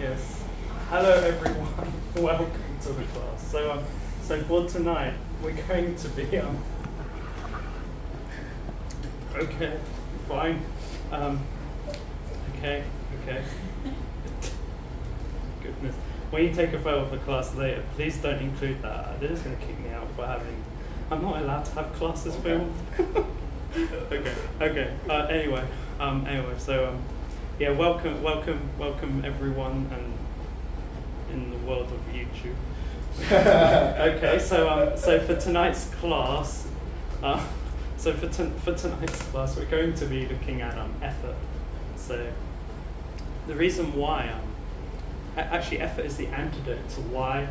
Yes. Hello everyone. Welcome to the class. So for tonight we're going to be okay, fine. Okay. Goodness. When you take a photo of the class later, please don't include that. They're just going to kick me out for having. I'm not allowed to have classes filmed. Okay. Anyway. So yeah, welcome everyone, and in the world of YouTube. Okay, so for tonight's class, we're going to be looking at effort. So the reason why actually effort is the antidote to why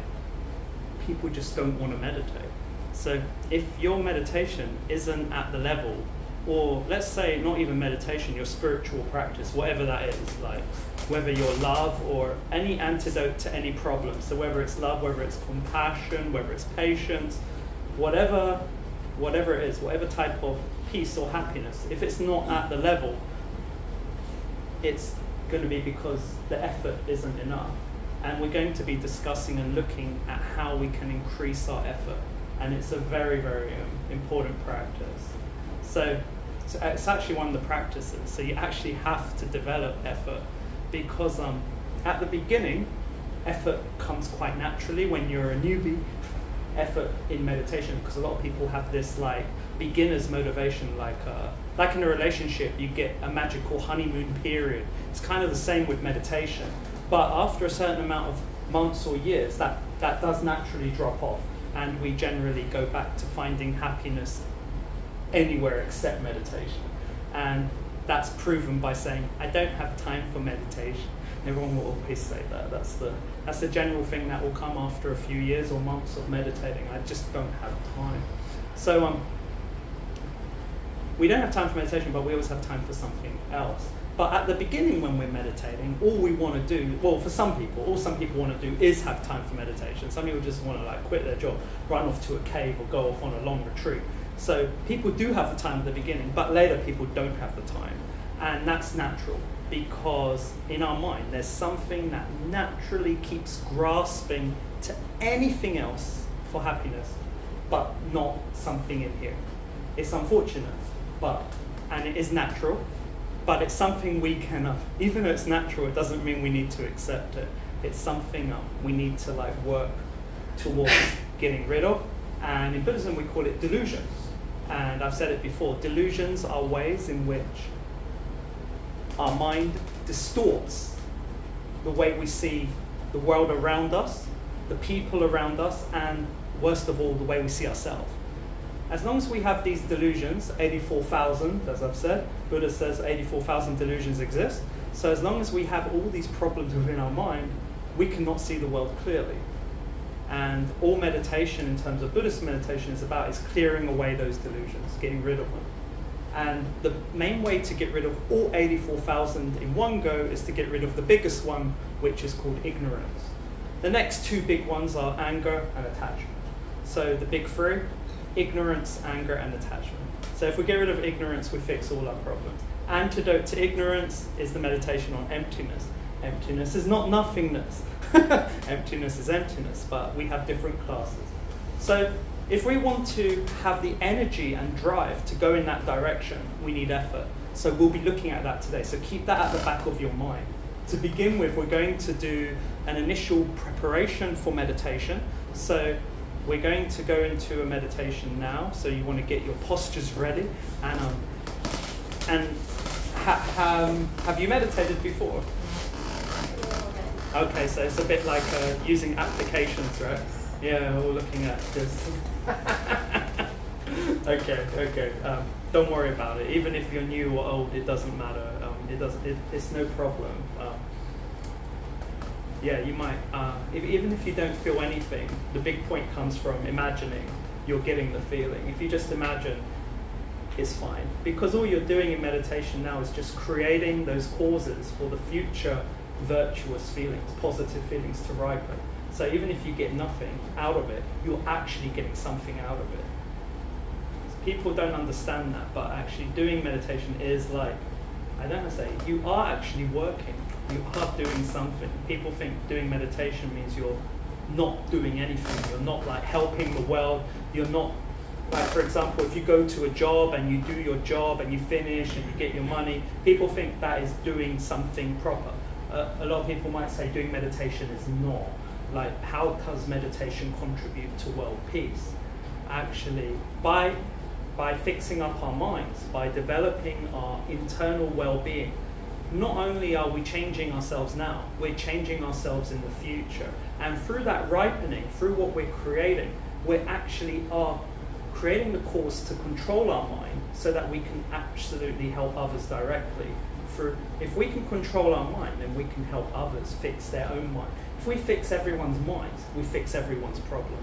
people just don't want to meditate. So if your meditation isn't at the level, or let's say not even meditation, your spiritual practice, whatever that is, like whether your love or any antidote to any problem, so whether it's love, whether it's compassion, whether it's patience, whatever it is, whatever type of peace or happiness, if it's not at the level, it's going to be because the effort isn't enough. And we're going to be discussing and looking at how we can increase our effort, and it's a very, very important practice. So it's actually one of the practices. So you actually have to develop effort, because at the beginning, effort comes quite naturally when you're a newbie. Effort in meditation, because a lot of people have this like beginner's motivation, like in a relationship, you get a magical honeymoon period. It's kind of the same with meditation, but after a certain amount of months or years, that does naturally drop off, and we generally go back to finding happiness anywhere except meditation. And that's proven by saying, I don't have time for meditation. Everyone will always say that. That's the general thing that will come after a few years or months of meditating. I just don't have time. So we don't have time for meditation, but we always have time for something else. But at the beginning, when we're meditating, all we want to do, well, for some people, all some people want to do is have time for meditation. Some people just want to like quit their job, run off to a cave, or go off on a long retreat. So people do have the time at the beginning, but later people don't have the time. And that's natural, because in our mind, there's something that naturally keeps grasping to anything else for happiness, but not something in here. It's unfortunate, and it is natural, but it's something we can, even though it's natural, it doesn't mean we need to accept it. It's something we need to like work towards getting rid of. And in Buddhism, we call it delusions. And I've said it before, delusions are ways in which our mind distorts the way we see the world around us, the people around us, and worst of all, the way we see ourselves. As long as we have these delusions, 84,000, as I've said, Buddha says 84,000 delusions exist. So as long as we have all these problems within our mind, we cannot see the world clearly. And all meditation, in terms of Buddhist meditation, is clearing away those delusions, getting rid of them. And the main way to get rid of all 84,000 in one go is to get rid of the biggest one, which is called ignorance. The next two big ones are anger and attachment. So the big three: ignorance, anger, and attachment. So if we get rid of ignorance, we fix all our problems. Antidote to ignorance is the meditation on emptiness. Emptiness is not nothingness. Emptiness is emptiness, but we have different classes. So if we want to have the energy and drive to go in that direction, we need effort. So we'll be looking at that today. So keep that at the back of your mind. To begin with, we're going to do an initial preparation for meditation. So we're going to go into a meditation now. So you want to get your postures ready. And have you meditated before? Okay, so it's a bit like using applications, right? Yeah, we're looking at this. Okay. Don't worry about it. Even if you're new or old, it doesn't matter. It's no problem. Yeah, you might. Even if you don't feel anything, the big point comes from imagining you're getting the feeling. If you just imagine, it's fine, because all you're doing in meditation now is just creating those causes for the future virtuous feelings, positive feelings to ripen. So even if you get nothing out of it, you're actually getting something out of it. People don't understand that, but actually doing meditation is like I don't say, you are actually working. You are doing something. People think doing meditation means you're not doing anything. You're not like helping the world. You're not, like for example, if you go to a job and you do your job and you finish and you get your money, people think that is doing something proper. A lot of people might say doing meditation is not. Like, how does meditation contribute to world peace? Actually, by fixing up our minds, by developing our internal well-being, not only are we changing ourselves now, we're changing ourselves in the future. And through that ripening, through what we're creating, we actually are creating the course to control our mind so that we can absolutely help others directly. If we can control our mind, then we can help others fix their own mind. If we fix everyone's minds, we fix everyone's problems.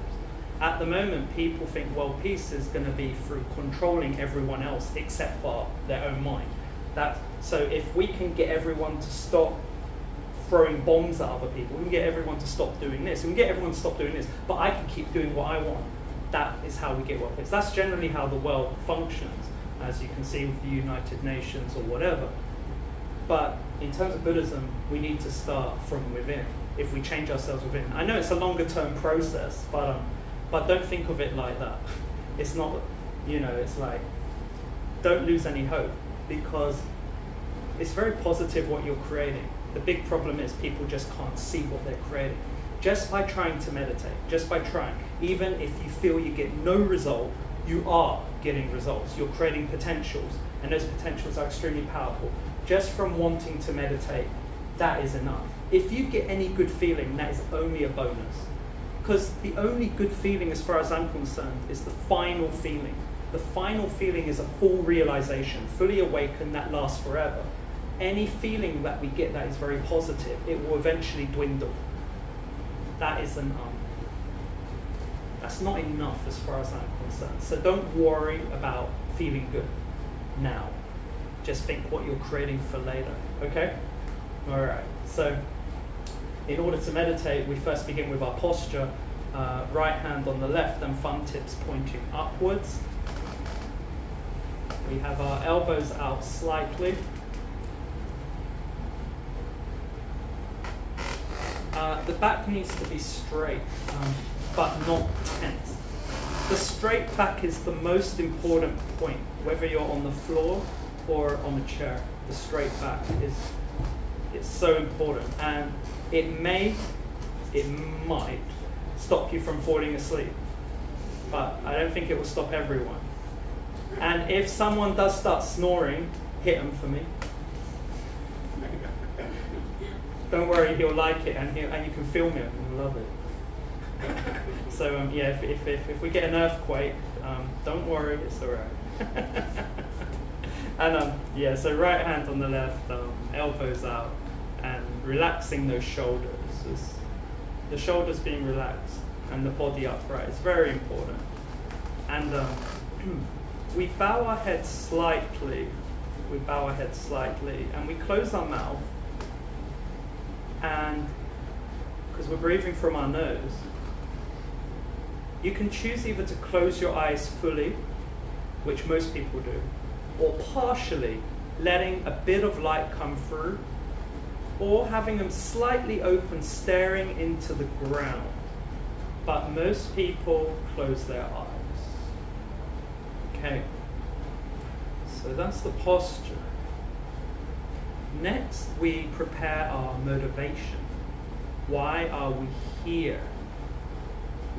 At the moment, people think world peace is going to be through controlling everyone else except for their own mind. So if we can get everyone to stop throwing bombs at other people, we can get everyone to stop doing this, we can get everyone to stop doing this, but I can keep doing what I want. That is how we get world peace. That's generally how the world functions, as you can see with the United Nations or whatever. But in terms of Buddhism, we need to start from within. If we change ourselves within, I know it's a longer term process, but don't think of it like that. It's not, it's like, don't lose any hope, because it's very positive what you're creating. The big problem is people just can't see what they're creating. Just by trying to meditate, just by trying, even if you feel you get no result, you are getting results. You're creating potentials, and those potentials are extremely powerful. Just from wanting to meditate, that is enough. If you get any good feeling, that is only a bonus. Because the only good feeling, as far as I'm concerned, is the final feeling. The final feeling is a full realization, fully awakened, that lasts forever. Any feeling that we get that is very positive, it will eventually dwindle. That is that's not enough as far as I'm concerned. So don't worry about feeling good now. Just think what you're creating for later, okay? All right, so in order to meditate, we first begin with our posture, right hand on the left and thumb tips pointing upwards. We have our elbows out slightly. The back needs to be straight, but not tense. The straight back is the most important point, whether you're on the floor or on a chair. The straight back is so important, and it might stop you from falling asleep, but I don't think it will stop everyone. And if someone does start snoring, hit them for me. Don't worry, he'll like it, and you can film it and love it. So yeah, if we get an earthquake, don't worry, it's all right. And yeah, so right hand on the left, elbows out, and relaxing those shoulders. The shoulders being relaxed and the body upright is very important. And we bow our head slightly. And we close our mouth. And because we're breathing from our nose, you can choose either to close your eyes fully, which most people do, or partially, letting a bit of light come through, or having them slightly open, staring into the ground. But most people close their eyes. Okay, so that's the posture. Next, we prepare our motivation. Why are we here?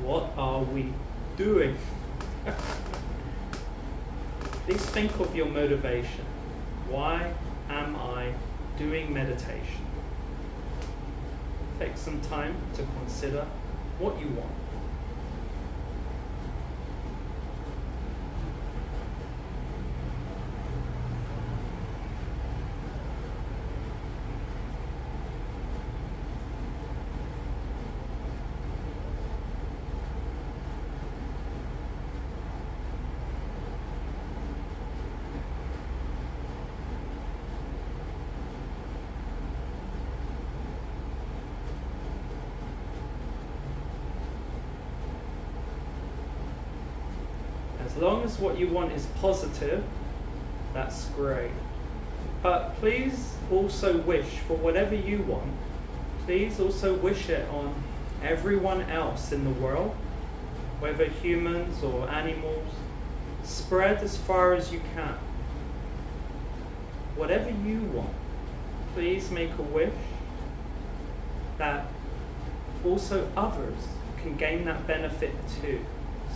What are we doing? Please think of your motivation. Why am I doing meditation? Take some time to consider what you want. As long as what you want is positive, that's great. But please also wish for whatever you want. Please also wish it on everyone else in the world, whether humans or animals. Spread as far as you can. Whatever you want, please make a wish that also others can gain that benefit too.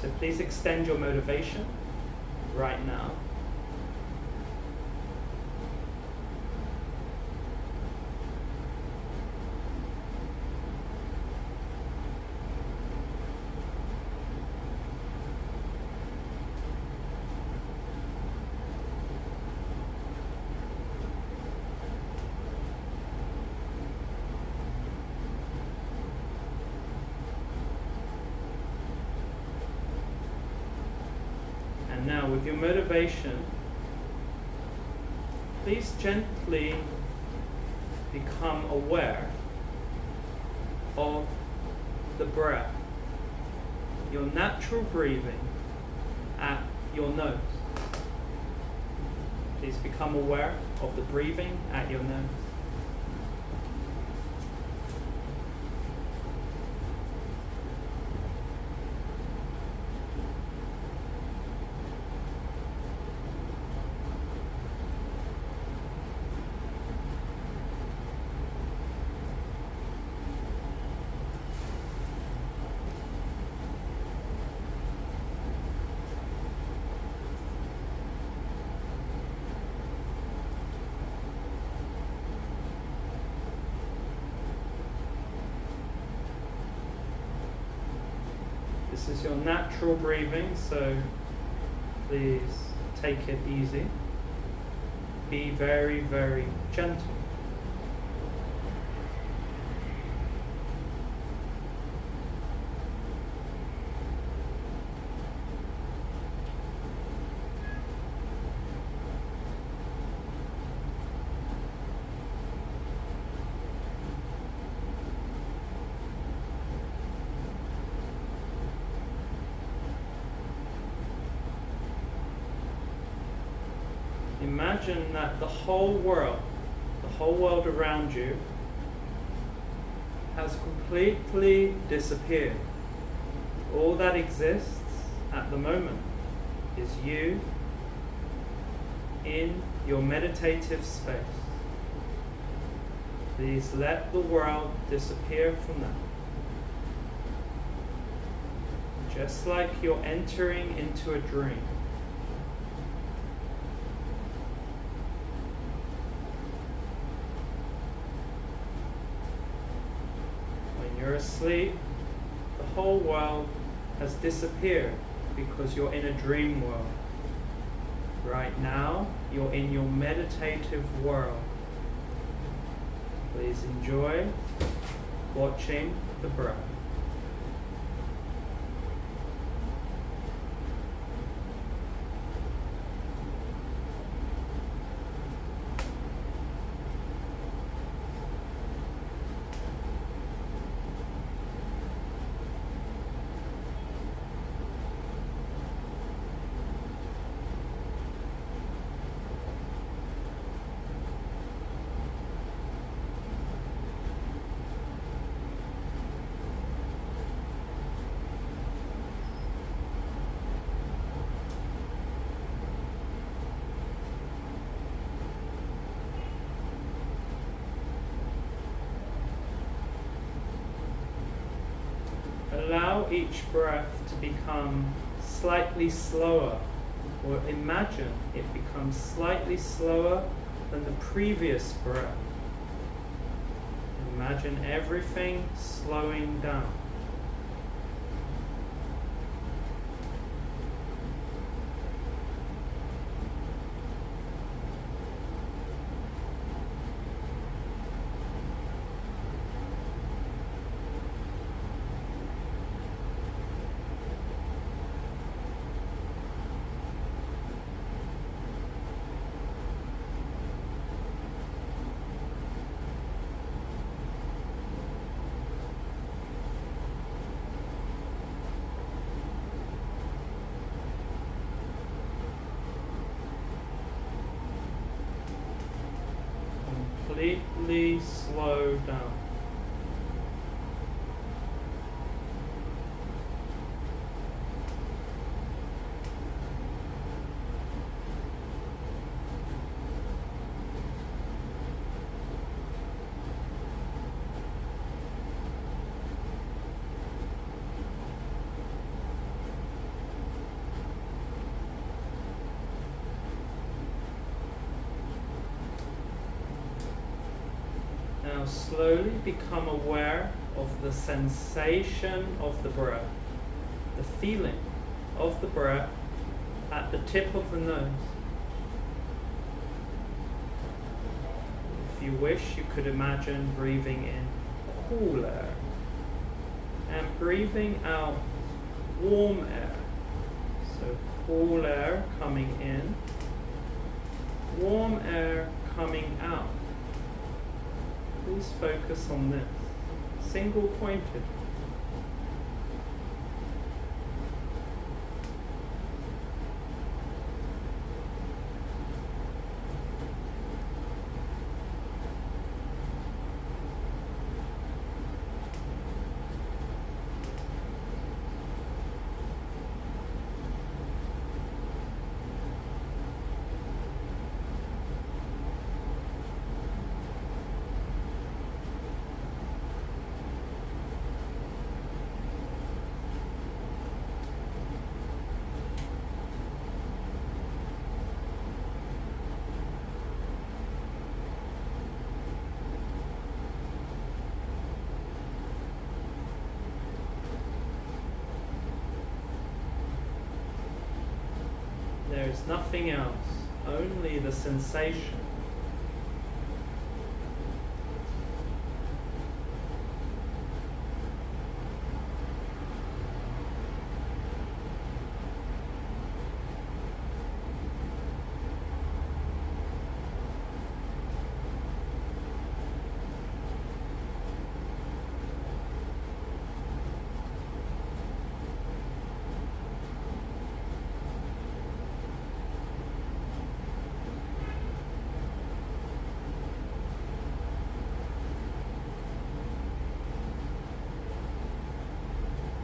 So please extend your motivation right now. And now with your motivation, please gently become aware of the breath, your natural breathing at your nose. Please become aware of the breathing at your nose. This is your natural breathing, so please take it easy. Be very, very gentle. Imagine that the whole world around you has completely disappeared. All that exists at the moment is you in your meditative space. Please let the world disappear from that. Just like you're entering into a dream. You're asleep, the whole world has disappeared because you're in a dream world. Right now, you're in your meditative world. Please enjoy watching the breath. Allow each breath to become slightly slower, or imagine it becomes slightly slower than the previous breath. Imagine everything slowing down. gently slow down. Now slowly become aware of the sensation of the breath, the feeling of the breath at the tip of the nose. If you wish, you could imagine breathing in cool air and breathing out warm air. So cool air coming in, warm air coming out. Please focus on this, single pointed. There is nothing else, only the sensation.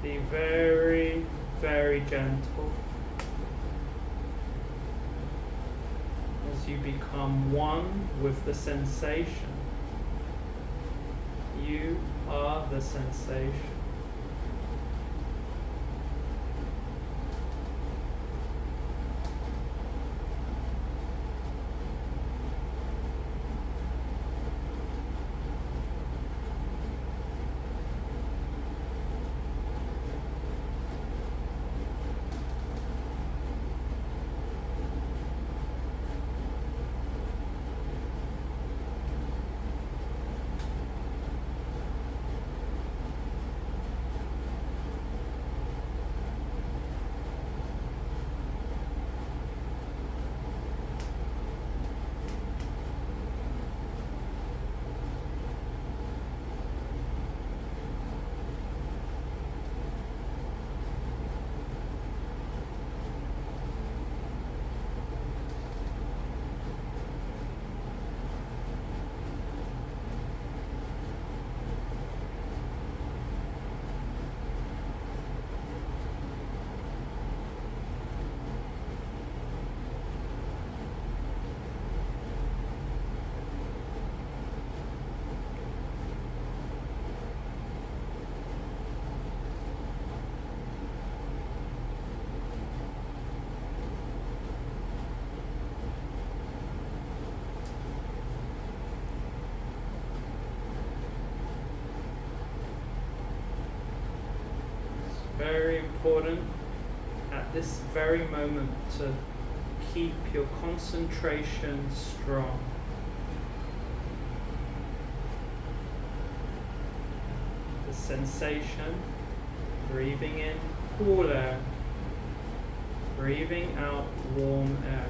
Be very, very gentle as you become one with the sensation. You are the sensation. Very important at this very moment to keep your concentration strong. The sensation, breathing in cool air, breathing out warm air.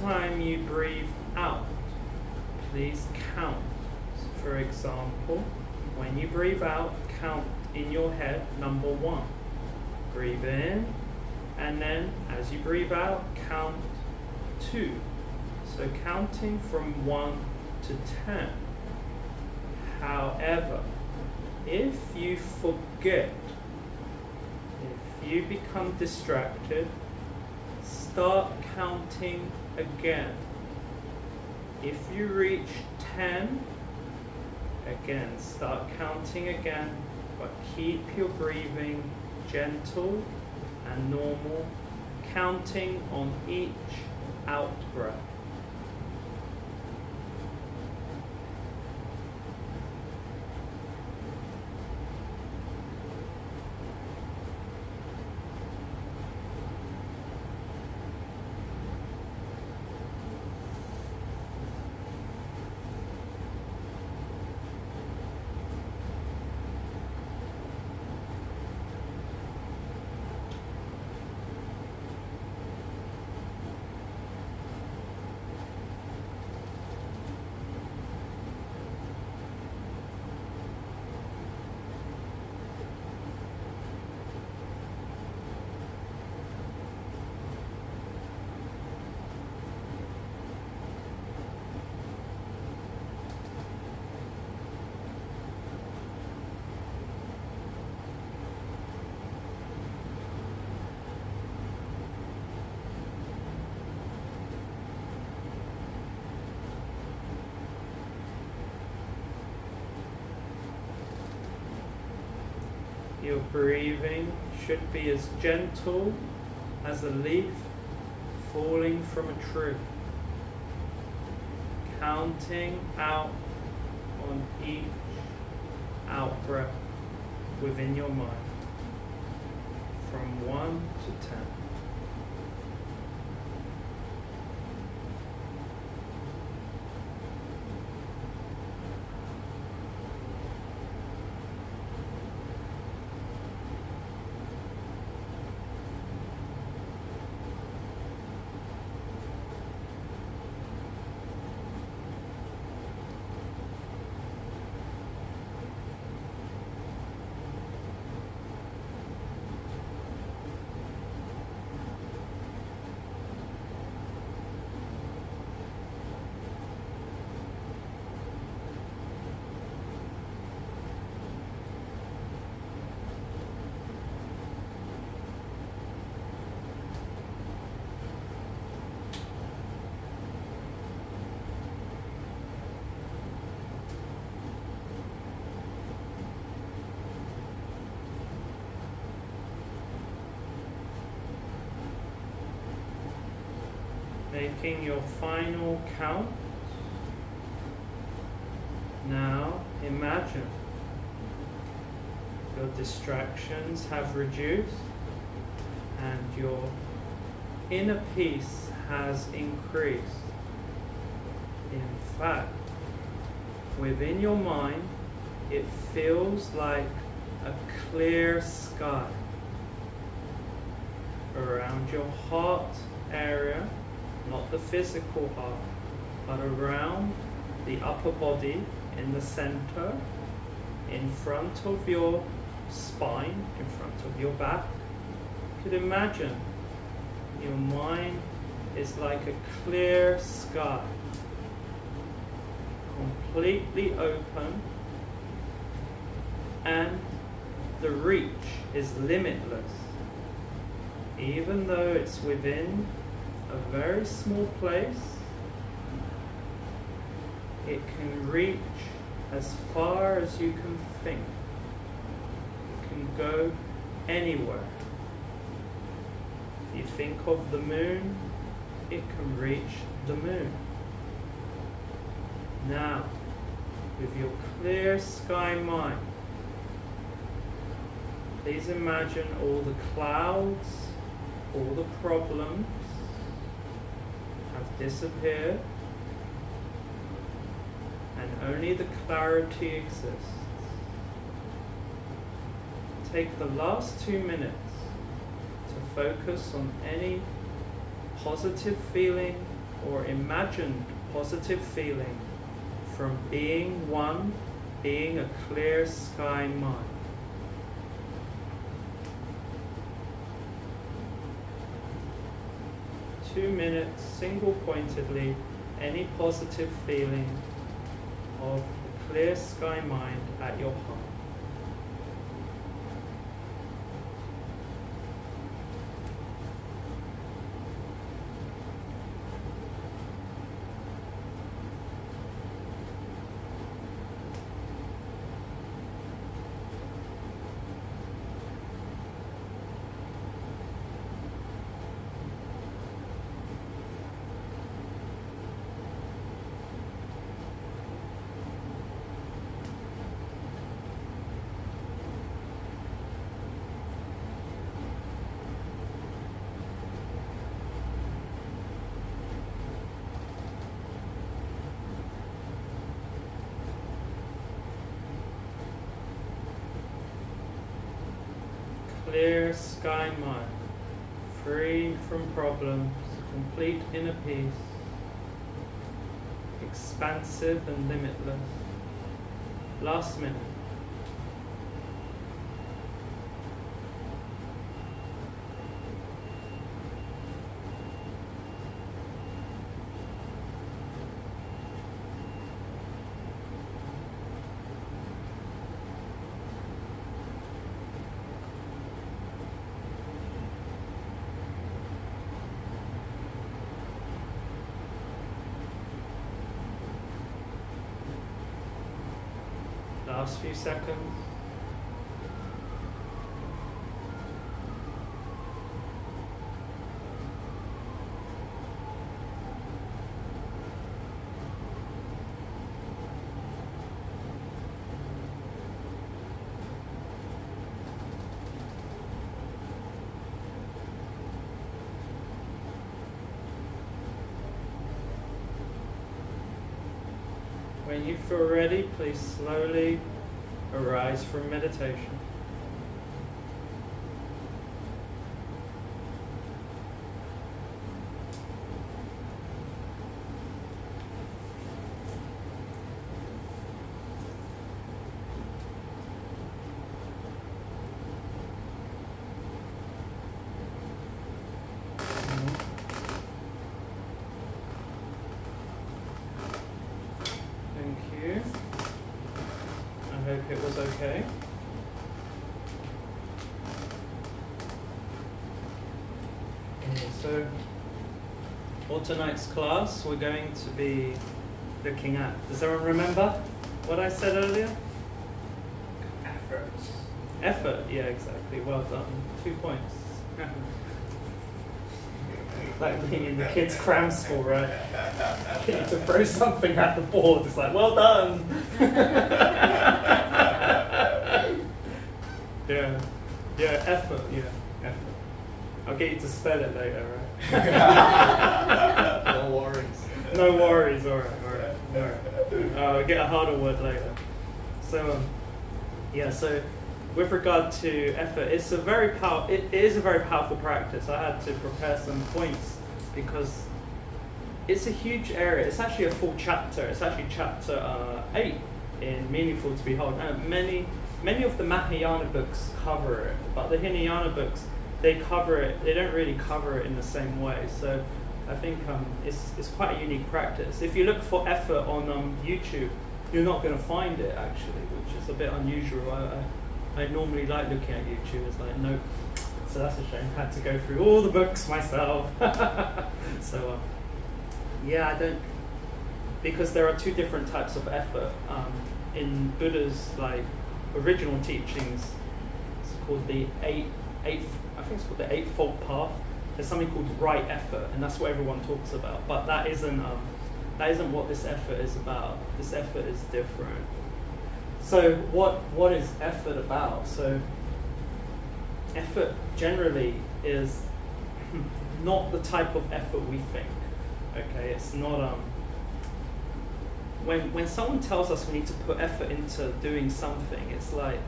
time you breathe out, please count. So for example, when you breathe out, count in your head number 1. Breathe in, and then as you breathe out, count 2. So counting from 1 to 10. However, if you forget, if you become distracted, start counting again. If you reach 10, again, start counting again, but keep your breathing gentle and normal, counting on each out breath. Your breathing should be as gentle as a leaf falling from a tree. Counting out on each out breath within your mind from 1 to 10. Making your final count. Now imagine your distractions have reduced and your inner peace has increased. In fact, within your mind, it feels like a clear sky around your heart area. Not the physical heart, but around the upper body, in the center, in front of your spine, in front of your back. You could imagine your mind is like a clear sky, completely open, and the reach is limitless. Even though it's within a very small place, it can reach as far as you can think. It can go anywhere. If you think of the moon, it can reach the moon. Now, with your clear sky mind, please imagine all the clouds, all the problems have disappeared, and only the clarity exists. Take the last 2 minutes to focus on any positive feeling or imagined positive feeling from being one, being a clear sky mind. Two minutes, single-pointedly, any positive feeling of the clear sky mind at your heart. Clear sky mind, free from problems, complete inner peace, expansive and limitless. Last minute. Last few seconds. When you feel ready, please slowly arise from meditation. Thank you. I hope it was okay. Okay, so for tonight's class, we're going to be looking at, does everyone remember what I said earlier? Effort. Effort, yeah, exactly. Well done. 2 points. Like being in the kids' cram school, right? You need to throw something at the board. It's like, well done. Yeah, effort. Yeah, effort. I'll get you to spell it later, right? No worries. No worries. All right. I'll get a harder word later. So, yeah. So, with regard to effort, it is a very powerful practice. I had to prepare some points because it's a huge area. It's actually a full chapter. It's actually chapter 8 in Meaningful to Behold. Many of the Mahayana books cover it, but the Hinayana books, they cover it. They don't really cover it in the same way. So I think it's quite a unique practice. If you look for effort on YouTube, you're not going to find it actually, which is a bit unusual. I normally like looking at YouTube. It's like, nope. So that's a shame. I had to go through all the books myself. So yeah, I don't, because there are two different types of effort. In Buddha's original teachings, it's called the the Eightfold Path. There's something called right effort, and that's what everyone talks about. But that isn't what this effort is about. This effort is different. So what is effort about? So effort generally is not the type of effort we think. Okay, it's not when someone tells us we need to put effort into doing something, it's like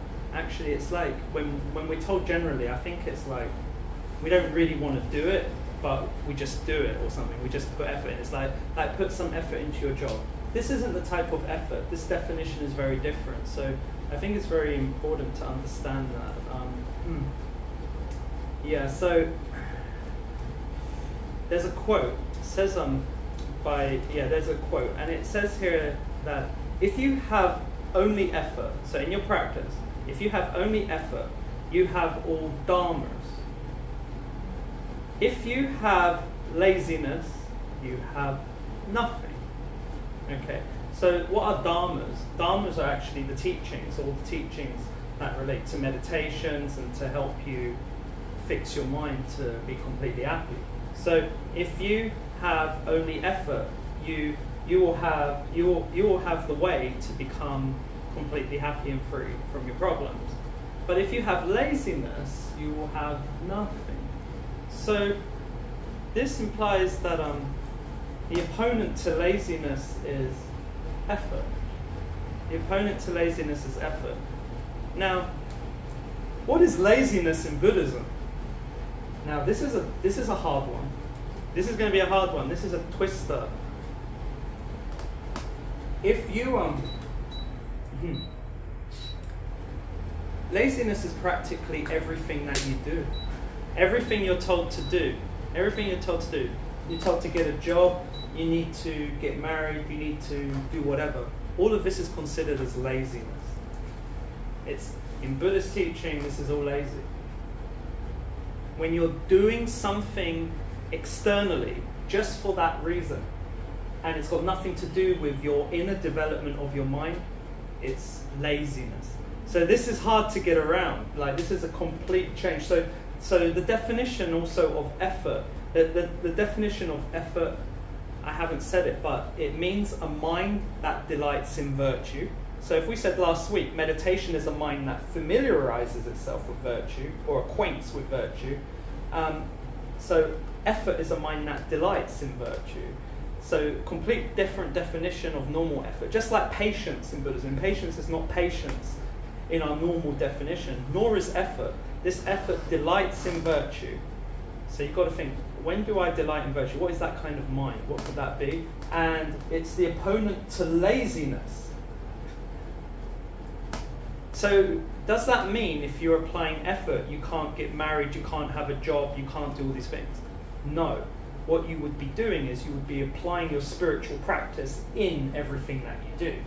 when we're told generally, I think it's like we don't really want to do it, but we just do it or something. We just put effort in. It's like put some effort into your job. This isn't the type of effort. This definition is very different. So I think it's very important to understand that. Yeah, so there's a quote. It says there's a quote, and it says here that if you have only effort, so in your practice, if you have only effort, you have all dharmas. If you have laziness, you have nothing. Okay, so what are dharmas? Dharmas are actually the teachings, all the teachings that relate to meditations and to help you fix your mind to be completely happy. So if you have only effort, you will have the way to become completely happy and free from your problems. But if you have laziness, you will have nothing. So this implies that the opponent to laziness is effort. The opponent to laziness is effort. Now, what is laziness in Buddhism? Now, this is a hard one. This is going to be a hard one. This is a twister. If you laziness is practically everything that you do. Everything you're told to do. Everything you're told to do. You're told to get a job, you need to get married, you need to do whatever. All of this is considered as laziness. It's in Buddhist teaching, this is all lazy. When you're doing something externally just for that reason, and it's got nothing to do with your inner development of your mind, it's laziness. So this is hard to get around. Like, this is a complete change. So the definition also of effort, the definition of effort, I haven't said it, but it means a mind that delights in virtue. So if we said last week, meditation is a mind that familiarizes itself with virtue or acquaints with virtue. So effort is a mind that delights in virtue. So complete different definition of normal effort. Just like patience in Buddhism. Patience is not patience in our normal definition, nor is effort. This effort delights in virtue. So you've got to think, when do I delight in virtue? What is that kind of mind? What could that be? And it's the opponent to laziness. So does that mean if you're applying effort, you can't get married, you can't have a job, you can't do all these things? No. What you would be doing is you would be applying your spiritual practice in everything that you do.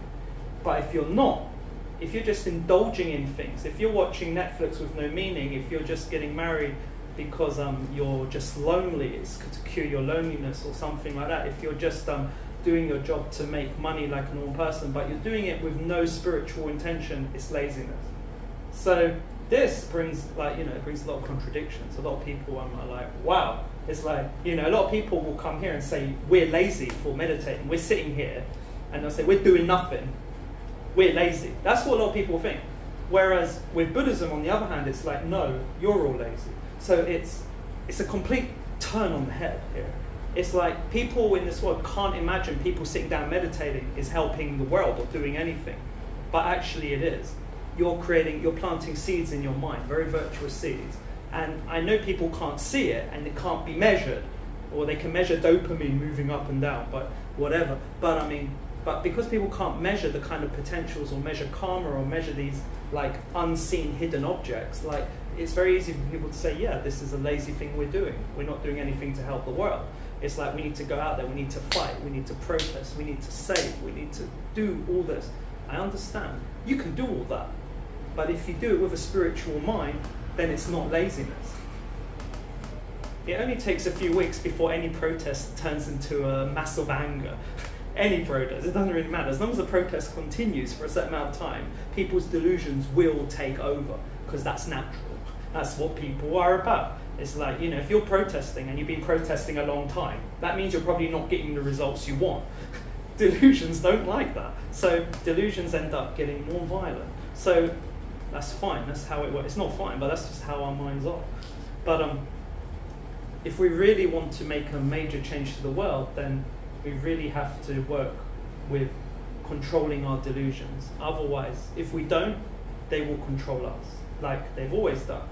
But if you're not, if you're just indulging in things, if you're watching Netflix with no meaning, if you're just getting married because you're just lonely, it's to cure your loneliness or something like that, if you're just doing your job to make money like a normal person, but you're doing it with no spiritual intention, it's laziness. So this brings, it brings a lot of contradictions. A lot of people are like, wow. It's like, a lot of people will come here and say, we're lazy for meditating. We're sitting here, and they'll say, we're doing nothing. We're lazy. That's what a lot of people think. Whereas with Buddhism, on the other hand, it's like, no, you're all lazy. So it's a complete turn on the head here. It's like people in this world can't imagine people sitting down meditating is helping the world or doing anything. But actually it is. You're planting seeds in your mind, very virtuous seeds. And I know people can't see it and it can't be measured, or they can measure dopamine moving up and down, but whatever. But because people can't measure the kind of potentials or measure karma or measure these like unseen hidden objects, like it's very easy for people to say, yeah, this is a lazy thing we're doing. We're not doing anything to help the world. It's like we need to go out there, we need to fight, we need to protest, we need to save, we need to do all this. I understand. You can do all that. But if you do it with a spiritual mind, then it's not laziness. It only takes a few weeks before any protest turns into a massive anger. Any protest, it doesn't really matter. As long as the protest continues for a certain amount of time, people's delusions will take over, because that's natural. That's what people are about. It's like, if you're protesting and you've been protesting a long time, that means you're probably not getting the results you want. Delusions don't like that. So delusions end up getting more violent. So that's fine, that's how it works. It's not fine, but that's just how our minds are. But if we really want to make a major change to the world, then we really have to work with controlling our delusions. Otherwise, if we don't, they will control us, like they've always done.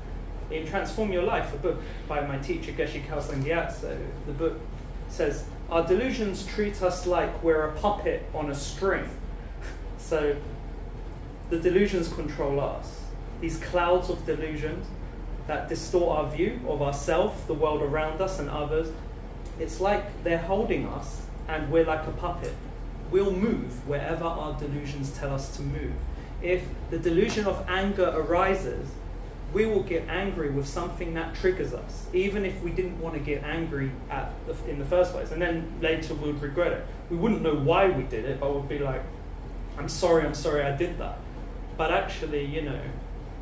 in Transform Your Life, a book by my teacher Geshe Kelsang Gyatso, the book says, our delusions treat us like we're a puppet on a string. So the delusions control us. These clouds of delusions that distort our view of ourselves, the world around us and others, it's like they're holding us and we're like a puppet. We'll move wherever our delusions tell us to move. If the delusion of anger arises, we will get angry with something that triggers us, even if we didn't want to get angry in the first place. And then later we would regret it. We wouldn't know why we did it, but we'd be like, I'm sorry I did that. But actually, you know,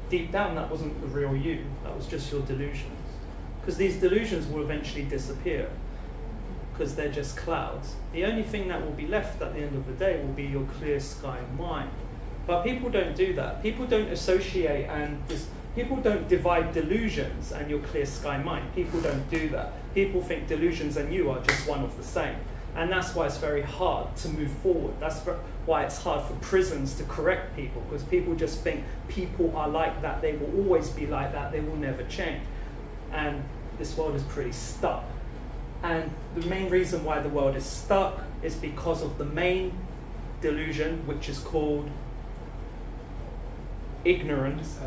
deep down that wasn't the real you. That was just your delusions. Because these delusions will eventually disappear, because they're just clouds. The only thing that will be left at the end of the day will be your clear sky mind. But people don't do that. People don't associate and people don't divide delusions and your clear sky mind. People don't do that. People think delusions and you are just one of the same. And that's why it's very hard to move forward. That's why it's hard for prisons to correct people, because people just think people are like that, they will always be like that, they will never change. And this world is pretty stuck. And the main reason why the world is stuck is because of the main delusion, which is called ignorance.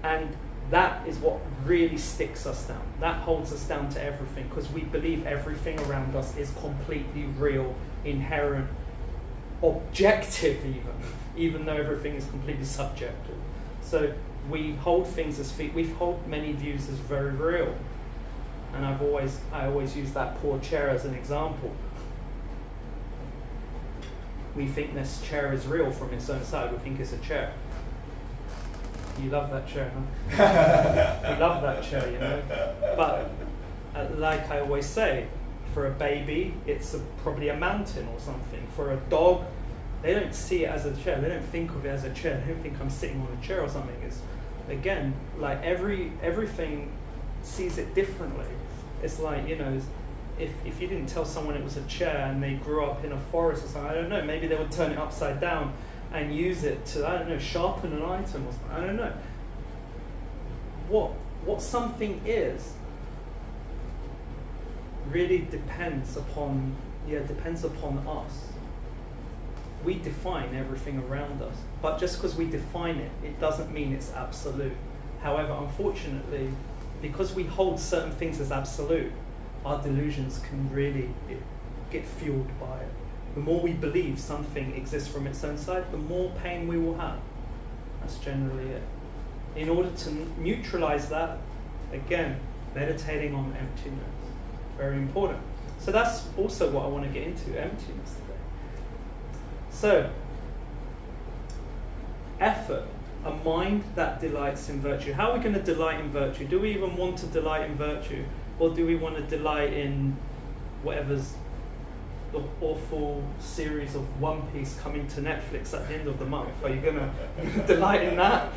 And that is what really sticks us down. That holds us down to everything, because we believe everything around us is completely real, inherent, objective even though everything is completely subjective. So we hold things as we hold many views as very real. And I always use that poor chair as an example. We think this chair is real from its own side. We think it's a chair. You love that chair, huh? You love that chair, you know. But like I always say, for a baby, it's probably a mountain or something. For a dog, they don't see it as a chair. They don't think of it as a chair. They don't think I'm sitting on a chair or something. It's, again, like everything sees it differently. It's like, you know, if you didn't tell someone it was a chair and they grew up in a forest or something, I don't know, maybe they would turn it upside down and use it to, I don't know, sharpen an item or something. I don't know. What something is really depends upon us. We define everything around us, but just because we define it, it doesn't mean it's absolute. However, unfortunately, because we hold certain things as absolute, our delusions can really get fueled by it. The more we believe something exists from its own side, the more pain we will have. That's generally it. In order to neutralize that, again, meditating on emptiness, very important. So that's also what I want to get into, emptiness today. So, effort, a mind that delights in virtue. How are we going to delight in virtue? Do we even want to delight in virtue? Or do we want to delight in whatever's the awful series of One Piece coming to Netflix at the end of the month? Are you going to delight in that?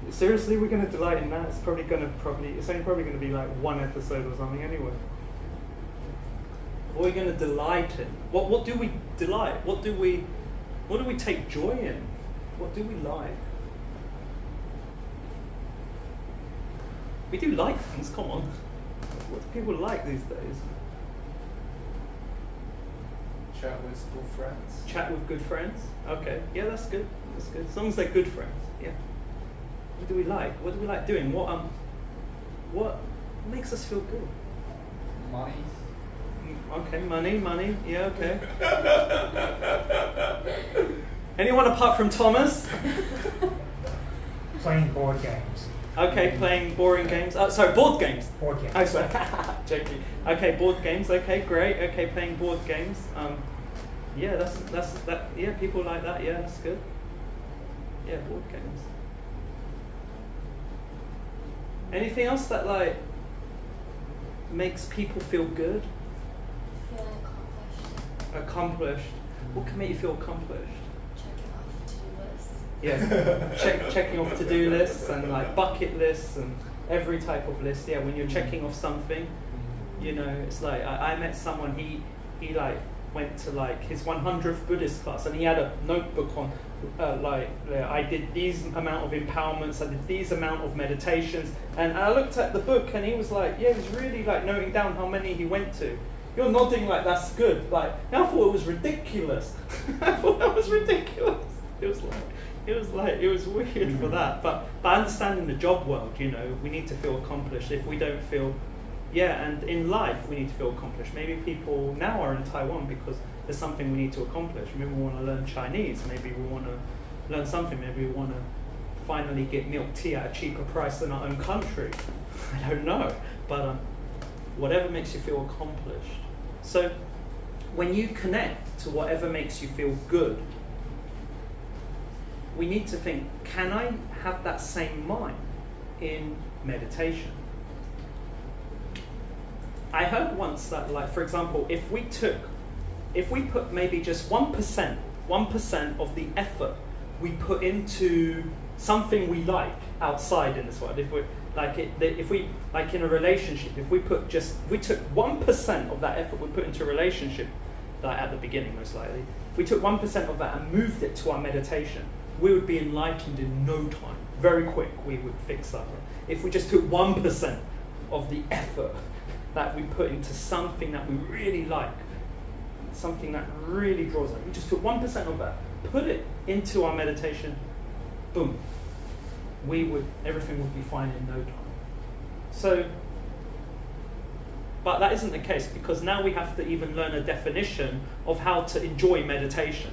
Seriously, we're going to delight in that? It's only probably going to be like one episode or something anyway. What are we going to delight in? What do we delight? What do we take joy in? What do we like? We do like things, come on. What do people like these days? Chat with good friends. Chat with good friends? Okay, yeah, that's good. That's good. As long as they're good friends, yeah. What do we like? What do we like doing? What makes us feel good? Money. Okay, money, yeah, okay. Anyone apart from Thomas? Playing board games. Okay, playing boring games. Sorry, board games. Board games. Oh, sorry. Joking. Okay, board games. Okay, great. Okay, playing board games. Yeah, that's that. Yeah, people like that. Yeah, that's good. Yeah, board games. Anything else that like makes people feel good? Feeling Accomplished. What can make you feel accomplished? Checking off to-do lists. Yes, checking off to-do lists and like bucket lists and every type of list. Yeah, when you're checking off something, you know, it's like I met someone. He like went to like his 100th Buddhist class and he had a notebook I did these amount of empowerments, I did these amount of meditations, and I looked at the book, and he was like, yeah, he's really like noting down how many he went to. You're nodding like that's good. Like, I thought it was ridiculous. I thought that was ridiculous. It was weird for that. But understanding the job world, you know, we need to feel accomplished. If we don't feel, and in life we need to feel accomplished. Maybe people now are in Taiwan because there's something we need to accomplish. Maybe we want to learn Chinese. Maybe we want to learn something. Maybe we want to finally get milk tea at a cheaper price than our own country. I don't know. But whatever makes you feel accomplished. So when you connect to whatever makes you feel good, we need to think, can I have that same mind in meditation? I heard once that, like, for example, if we put maybe just 1% of the effort we put into something we like outside in this world, if we like in a relationship, if we took 1% of that effort we put into a relationship, like at the beginning most likely, if we took 1% of that and moved it to our meditation, we would be enlightened in no time. Very quick, we would fix that. If we just took 1% of the effort that we put into something that we really like, something that really draws us, we just took 1% of that, put it into our meditation, boom, everything would be fine in no time. So, but that isn't the case, because now we have to even learn a definition of how to enjoy meditation.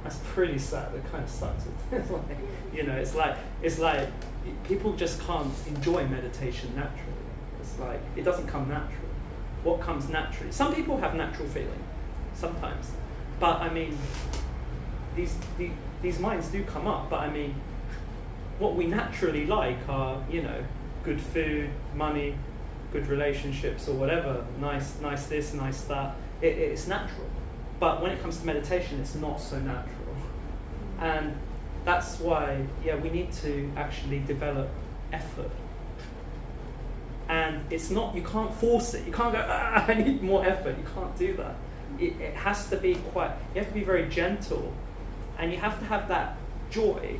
That's pretty sad. It kind of sucks. It's like, you know, it's like people just can't enjoy meditation naturally. It's like it doesn't come natural. What comes naturally? Some people have natural feeling, sometimes, but I mean, these minds do come up. But I mean, what we naturally like are, you know, good food, money, good relationships, or whatever. Nice this, nice that. It's natural. But when it comes to meditation, it's not so natural. And that's why, we need to actually develop effort. And it's not, you can't force it. You can't go, I need more effort. You can't do that. It has to be you have to be very gentle. And you have to have that joy.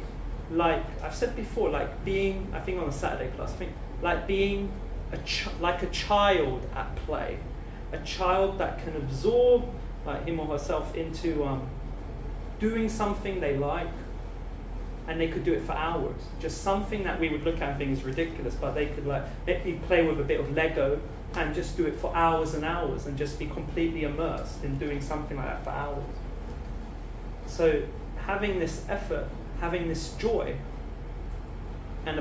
Like I've said before, like being, I think on the Saturday class, I think like being like a child at play. A child that can absorb like him or herself into doing something they like, and they could do it for hours. Just something that we would look at and think is ridiculous, but they could like maybe play with a bit of Lego and just do it for hours and hours and just be completely immersed in doing something like that for hours. So having this effort, having this joy, and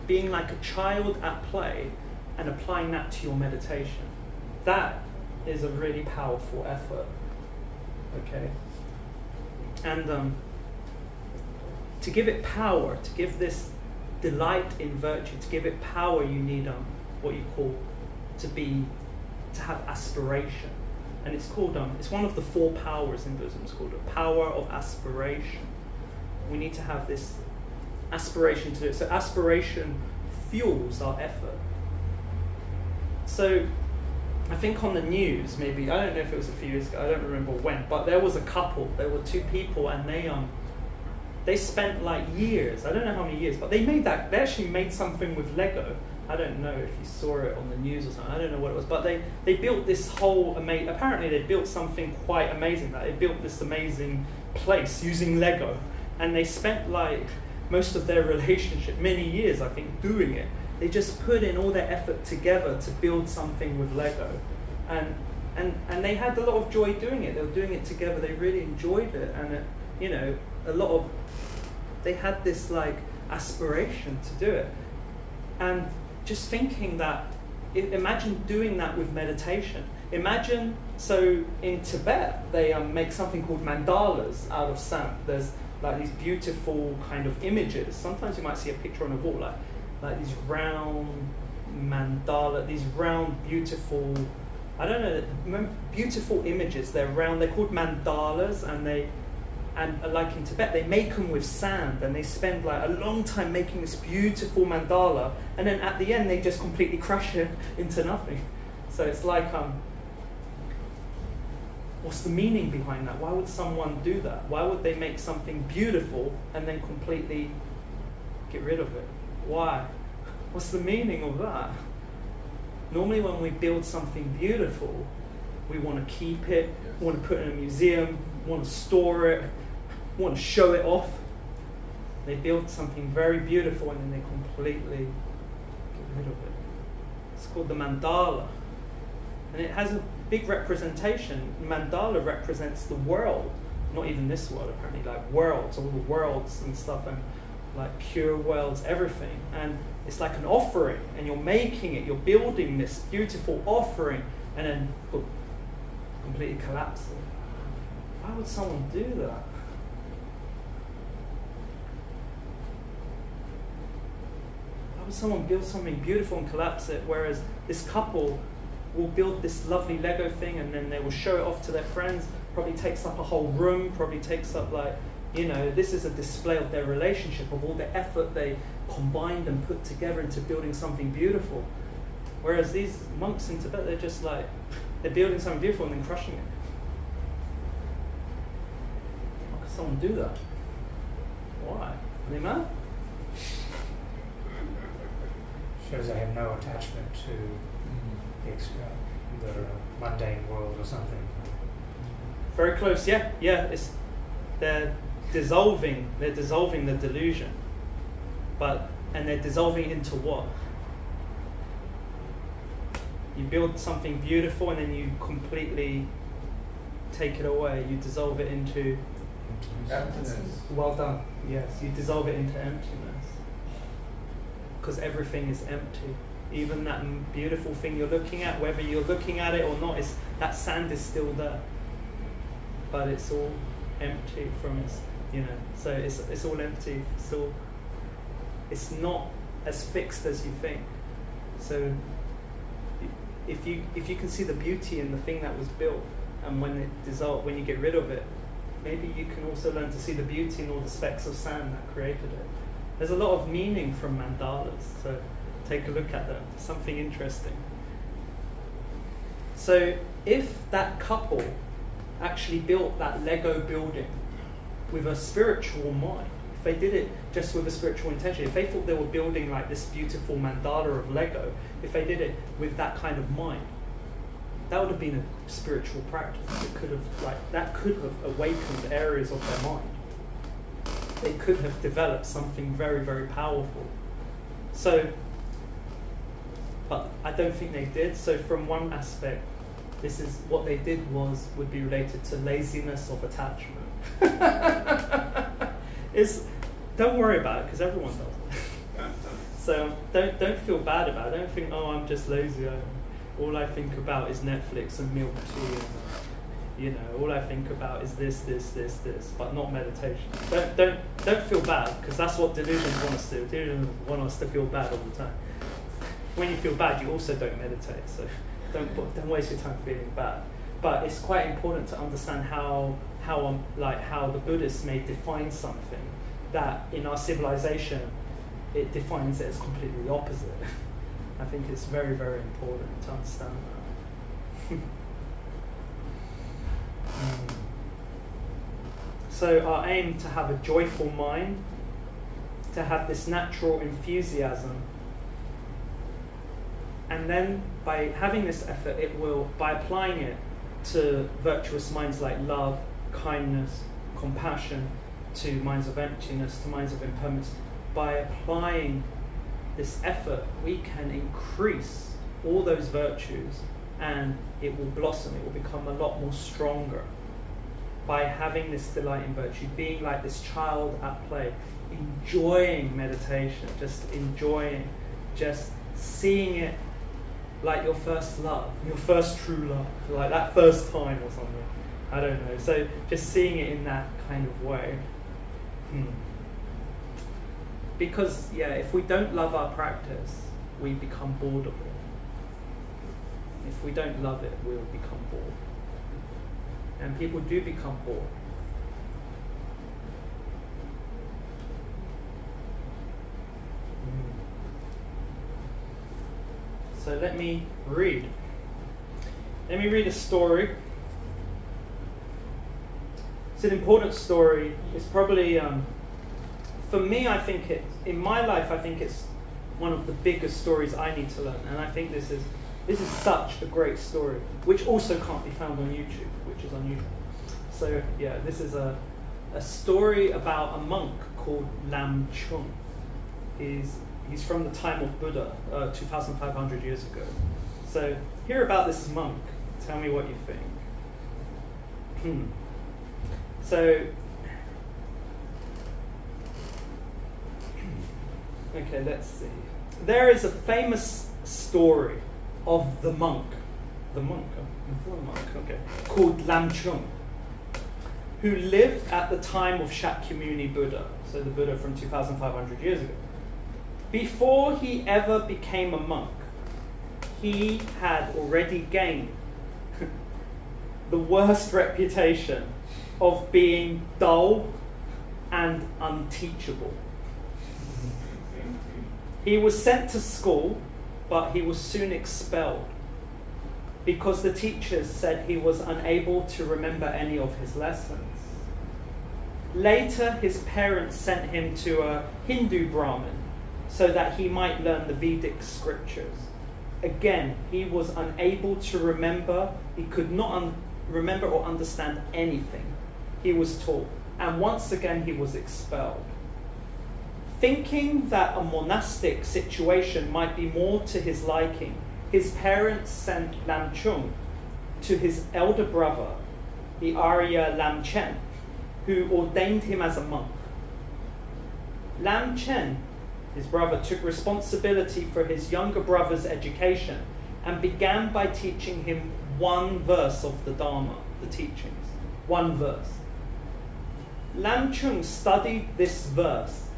being like a child at play and applying that to your meditation, that is a really powerful effort, okay? And to give it power, to give this delight in virtue, to give it power, you need what you call to have aspiration. And it's called, it's one of the 4 powers in Buddhism. It's called a power of aspiration. We need to have this aspiration to do it. So aspiration fuels our effort. So I think on the news, maybe, I don't know if it was a few years ago, I don't remember when, but there was a couple, there were 2 people, and they spent like years, I don't know how many years, but they actually made something with Lego. I don't know if you saw it on the news or something, I don't know what it was, but they built this whole, apparently they built something quite amazing, they built this amazing place using Lego, and they spent like most of their relationship, many years I think, doing it. They just put in all their effort together to build something with Lego. And they had a lot of joy doing it. They were doing it together. They really enjoyed it. And, you know, they had this like aspiration to do it. And just thinking that, imagine doing that with meditation. Imagine, so in Tibet, they make something called mandalas out of sand. There's like these beautiful kind of images. Sometimes you might see a picture on a wall, like these round mandala, these round beautiful, I don't know, beautiful images. They're round, they're called mandalas, and like in Tibet, they make them with sand, and they spend like a long time making this beautiful mandala, and then at the end they just completely crash it into nothing. So it's like what's the meaning behind that? Why would someone do that? Why would they make something beautiful and then completely get rid of it? Why? What's the meaning of that? Normally when we build something beautiful, we want to keep it, we want to put it in a museum, we want to store it, we want to show it off. They build something very beautiful and then they completely get rid of it. It's called the mandala. And it has a big representation. Mandala represents the world, not even this world apparently, like worlds, all the worlds and stuff, and like pure worlds, everything. And it's like an offering, and you're making it, you're building this beautiful offering, and then completely collapse it. Why would someone do that? Why would someone build something beautiful and collapse it, whereas this couple will build this lovely Lego thing and then they will show it off to their friends, probably takes up a whole room, probably takes up like, you know, this is a display of their relationship, of all the effort they combined and put together into building something beautiful. Whereas these monks in Tibet, they're just like, they're building something beautiful and then crushing it. Why could someone do that? Why? Are they mad? Shows they have no attachment to the mundane world or something. Very close, yeah. They're dissolving the delusion. And they're dissolving into what? You build something beautiful and then you completely take it away. You dissolve it into Emptiness. Well done. Yes, you dissolve it into emptiness. Because everything is empty. Even that beautiful thing you're looking at, whether you're looking at it or not, that sand is still there. But it's all empty from its, so it's all empty. It's not as fixed as you think. So if you can see the beauty in the thing that was built, and when you get rid of it, maybe you can also learn to see the beauty in all the specks of sand that created it. There's a lot of meaning from mandalas, so take a look at them. Something interesting. So if that couple actually built that Lego building with a spiritual mind, if they did it just with a spiritual intention, if they thought they were building like this beautiful mandala of Lego, if they did it with that kind of mind, that would have been a spiritual practice. That could have awakened areas of their mind. They could have developed something very, very powerful. But I don't think they did. So from one aspect, this is what they did would be related to laziness of attachment. Don't worry about it, because everyone does it. So don't feel bad about it. Don't think, oh, I'm just lazy. All I think about is Netflix and milk tea, and all I think about is this, but not meditation. Don't feel bad, because that's what delusions want us to do. Delusions want us to feel bad all the time. When you feel bad, you also don't meditate. So don't waste your time feeling bad. But it's quite important to understand how the Buddhists may define something that in our civilization it defines it as completely the opposite. I think it's very, very important to understand that. So our aim to have a joyful mind, to have this natural enthusiasm, and then by having this effort, by applying it to virtuous minds like love, kindness, compassion, to minds of emptiness, to minds of impermanence, by applying this effort, we can increase all those virtues and it will blossom, it will become a lot more stronger. By having this delight in virtue, being like this child at play, enjoying meditation, just enjoying, just seeing it like your first love, your first true love, like that first time or something. I don't know. So just seeing it in that kind of way. Because, if we don't love our practice, we become bored of it. If we don't love it, we'll become bored. And people do become bored. So let me read a story It's an important story. It's probably, for me, I think in my life, I think it's one of the biggest stories I need to learn. And I think this is such a great story, which also can't be found on YouTube, which is unusual. So yeah, this is a story about a monk called Lam Chung. He's from the time of Buddha, 2,500 years ago. So hear about this monk. Tell me what you think. So, okay, let's see. There is a famous story of the monk, okay, called Lam Chung, who lived at the time of Shakyamuni Buddha, so the Buddha from 2,500 years ago. Before he ever became a monk, he had already gained the worst reputation of being dull and unteachable. He was sent to school, but he was soon expelled because the teachers said he was unable to remember any of his lessons. Later, his parents sent him to a Hindu Brahmin so that he might learn the Vedic scriptures. Again, he was unable to remember. He could not remember or understand anything he was taught. And once again, he was expelled. Thinking that a monastic situation might be more to his liking, his parents sent Lam Chung to his elder brother, the Arya Lam Chen, who ordained him as a monk. Lam Chen, his brother, took responsibility for his younger brother's education and began by teaching him one verse of the Dharma, the teachings. One verse. Lam Chung studied this verse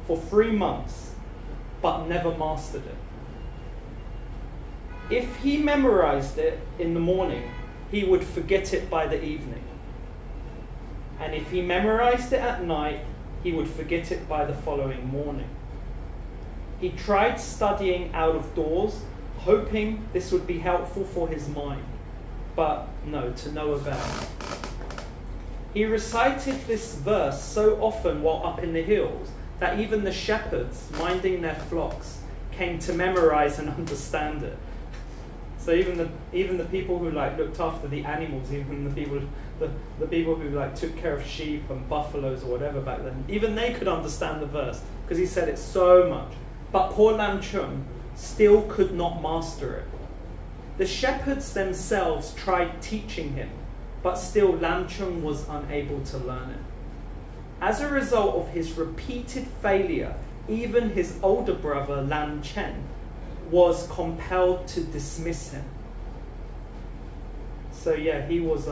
for 3 months, but never mastered it. If he memorized it in the morning, he would forget it by the evening. And if he memorized it at night, he would forget it by the following morning. He tried studying out of doors, hoping this would be helpful for his mind, but no, to no avail. He recited this verse so often while up in the hills that even the shepherds minding their flocks came to memorize and understand it. So even the people who looked after the animals, even the people who took care of sheep and buffaloes or whatever back then, even they could understand the verse because he said it so much. But poor Lam Chung still could not master it. The shepherds themselves tried teaching him, but still Lam Chung was unable to learn it. As a result of his repeated failure, even his older brother Lam Chen was compelled to dismiss him. So yeah, he was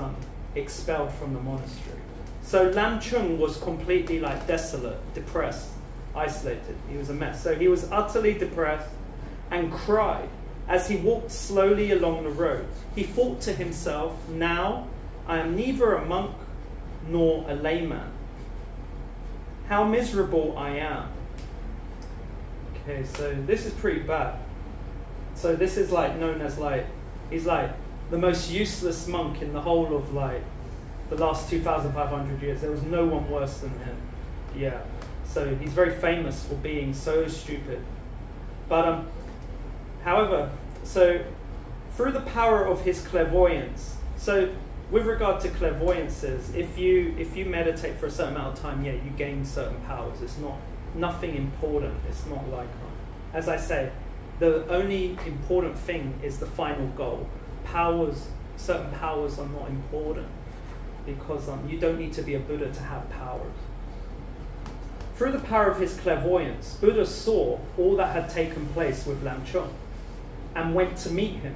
expelled from the monastery. So Lam Chung was completely desolate, depressed, isolated. He was a mess. So he was utterly depressed and cried as he walked slowly along the road. He thought to himself, now I am neither a monk nor a layman. How miserable I am. Okay, so this is pretty bad. So this is known as he's the most useless monk in the whole of the last 2,500 years. There was no one worse than him. Yeah. So he's very famous for being so stupid. But however, so through the power of his clairvoyance, so with regard to clairvoyances, if you meditate for a certain amount of time, yeah, you gain certain powers. It's nothing important. It's not as I say, the only important thing is the final goal. Certain powers are not important because you don't need to be a Buddha to have powers. Through the power of his clairvoyance, Buddha saw all that had taken place with Lam Chung and went to meet him.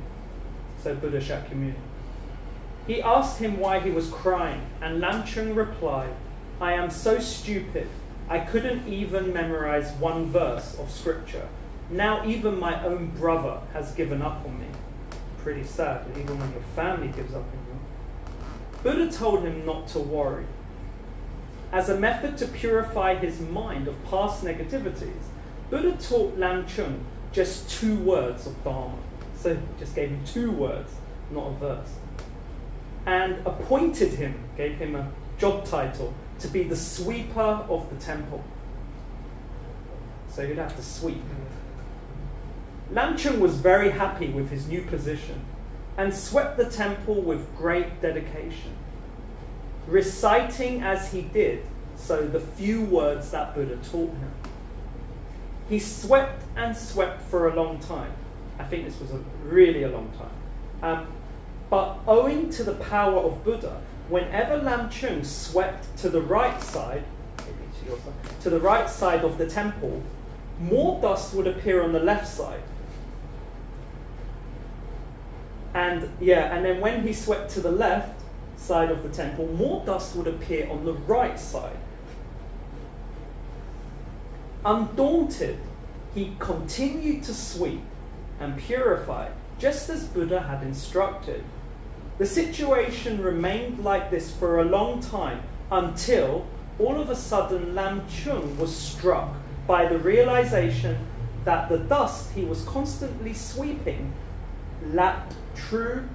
So Buddha Shakyamuni. He asked him why he was crying, and Lam Chung replied, I am so stupid, I couldn't even memorize one verse of scripture. Now even my own brother has given up on me. Pretty sad, even when your family gives up on you. Buddha told him not to worry. As a method to purify his mind of past negativities, Buddha taught Lam Chung just 2 words of Dharma. So just gave him 2 words, not a verse. And appointed him, gave him job title to be the sweeper of the temple. So he'd have to sweep. Lam Chung was very happy with his new position and swept the temple with great dedication, reciting as he did so the few words that Buddha taught him. He swept and swept for a long time. I think this was really a long time. But owing to the power of Buddha, whenever Lam Chung swept to the right side, to the right side of the temple, more dust would appear on the left side. And then when he swept to the left side of the temple, more dust would appear on the right side. Undaunted, he continued to sweep and purify, just as Buddha had instructed. The situation remained like this for a long time until, all of a sudden, Lam Chung was struck by the realization that the dust he was constantly sweeping lacked true,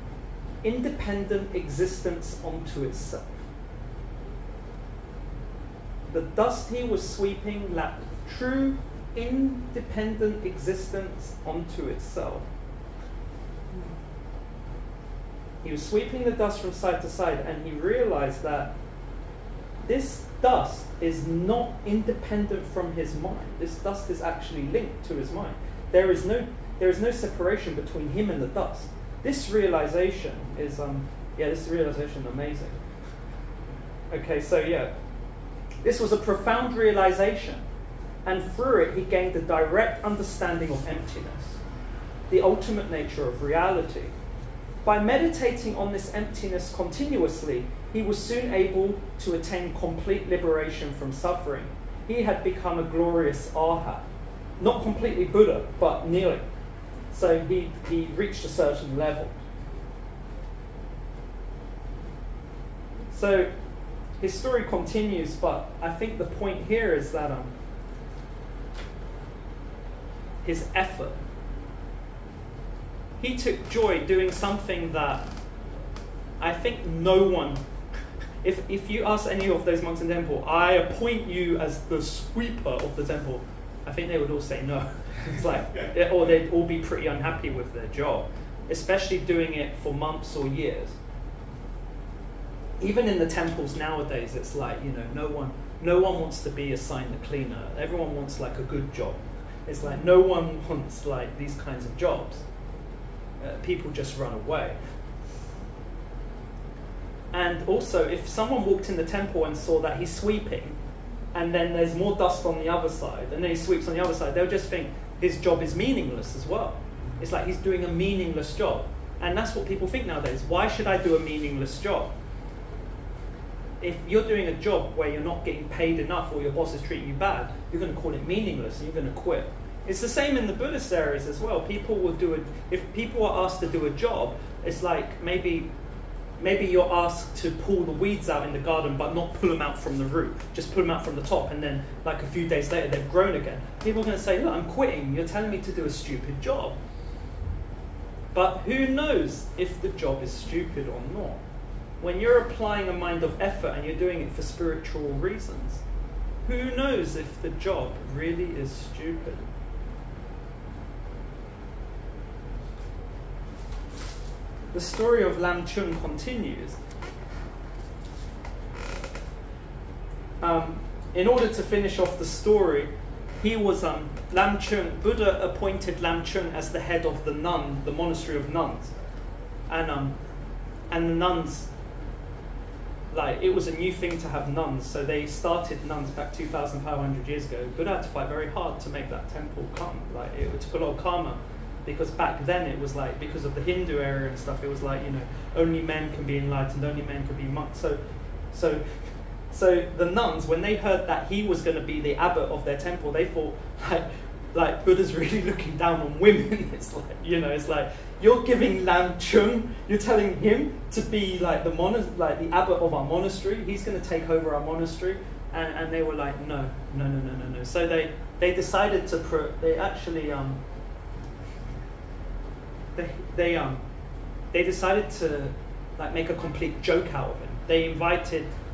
independent existence onto itself. The dust he was sweeping lacked true, independent existence onto itself. He was sweeping the dust from side to side, and he realized that this dust is not independent from his mind. This dust is actually linked to his mind. There is no separation between him and the dust. This realization is amazing. Okay, so this was a profound realization, and through it he gained a direct understanding of emptiness, the ultimate nature of reality. By meditating on this emptiness continuously, he was soon able to attain complete liberation from suffering. He had become a glorious arhat, not completely Buddha, but nearly. So he reached a certain level. So his story continues, but I think the point here is that his effort. He took joy doing something that I think no one, if you ask any of those monks in the temple, I appoint you as the sweeper of the temple, I think they would all say no. It's like, or they'd all be pretty unhappy with their job, especially doing it for months or years. Even in the temples nowadays, it's like, no one wants to be assigned the cleaner. Everyone wants like a good job. It's like no one wants like these kinds of jobs. People just run away. And also, if someone walked in the temple and saw that he's sweeping, and then there's more dust on the other side, and then he sweeps on the other side, they'll just think his job is meaningless as well. It's like he's doing a meaningless job. And that's what people think nowadays. Why should I do a meaningless job? If you're doing a job where you're not getting paid enough or your boss is treating you bad, you're going to call it meaningless and you're going to quit. It's the same in the Buddhist areas as well. People will if people are asked to do a job, it's like maybe you're asked to pull the weeds out in the garden, but not pull them out from the root. Just pull them out from the top, and then like a few days later, they've grown again. People are going to say, look, I'm quitting. You're telling me to do a stupid job. But who knows if the job is stupid or not? When you're applying a mind of effort and you're doing it for spiritual reasons, who knows if the job really is stupid? The story of Lam Chung continues. In order to finish off the story, he was Lam Chung. Buddha appointed Lam Chung as the head of the monastery of nuns, and the nuns, like, it was a new thing to have nuns, so they started nuns back 2,500 years ago. Buddha had to fight very hard to make that temple come. Like, it took a lot of karma. Because back then it was like, because of the Hindu area and stuff, it was like, only men can be enlightened, only men can be monks. So the nuns, when they heard that he was going to be the abbot of their temple, they thought, like Buddha's really looking down on women. It's like, it's like, you're giving Lam Chung, you're telling him to be like the abbot of our monastery. He's going to take over our monastery. And they were like, no. So they decided to, they decided to like make a complete joke out of him. They invited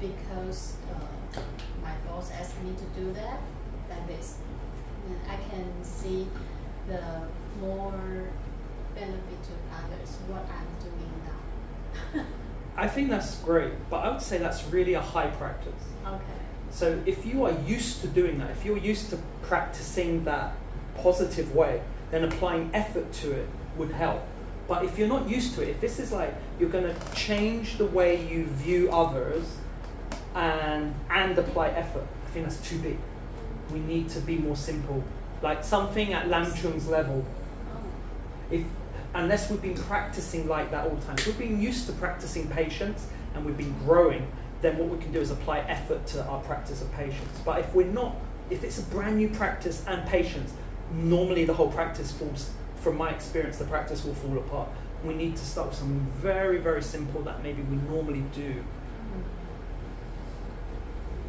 because my boss asked me to do that, like this. And I can see the more benefit to others what I'm doing now. I think that's great, but I would say that's really a high practice. Okay. So if you are used to doing that, if you're used to practicing that positive way, then applying effort to it would help. But if you're not used to it, if this is like you're going to change the way you view others and apply effort, I think that's too big. We need to be more simple, like something at Lam Chung's level. Unless we've been practicing like that all the time, if we've been used to practicing patience and we've been growing, then what we can do is apply effort to our practice of patience. But if we're not, if it's a brand new practice and patience, normally the whole practice falls, from my experience, the practice will fall apart. We need to start with something very, very simple that maybe we normally do.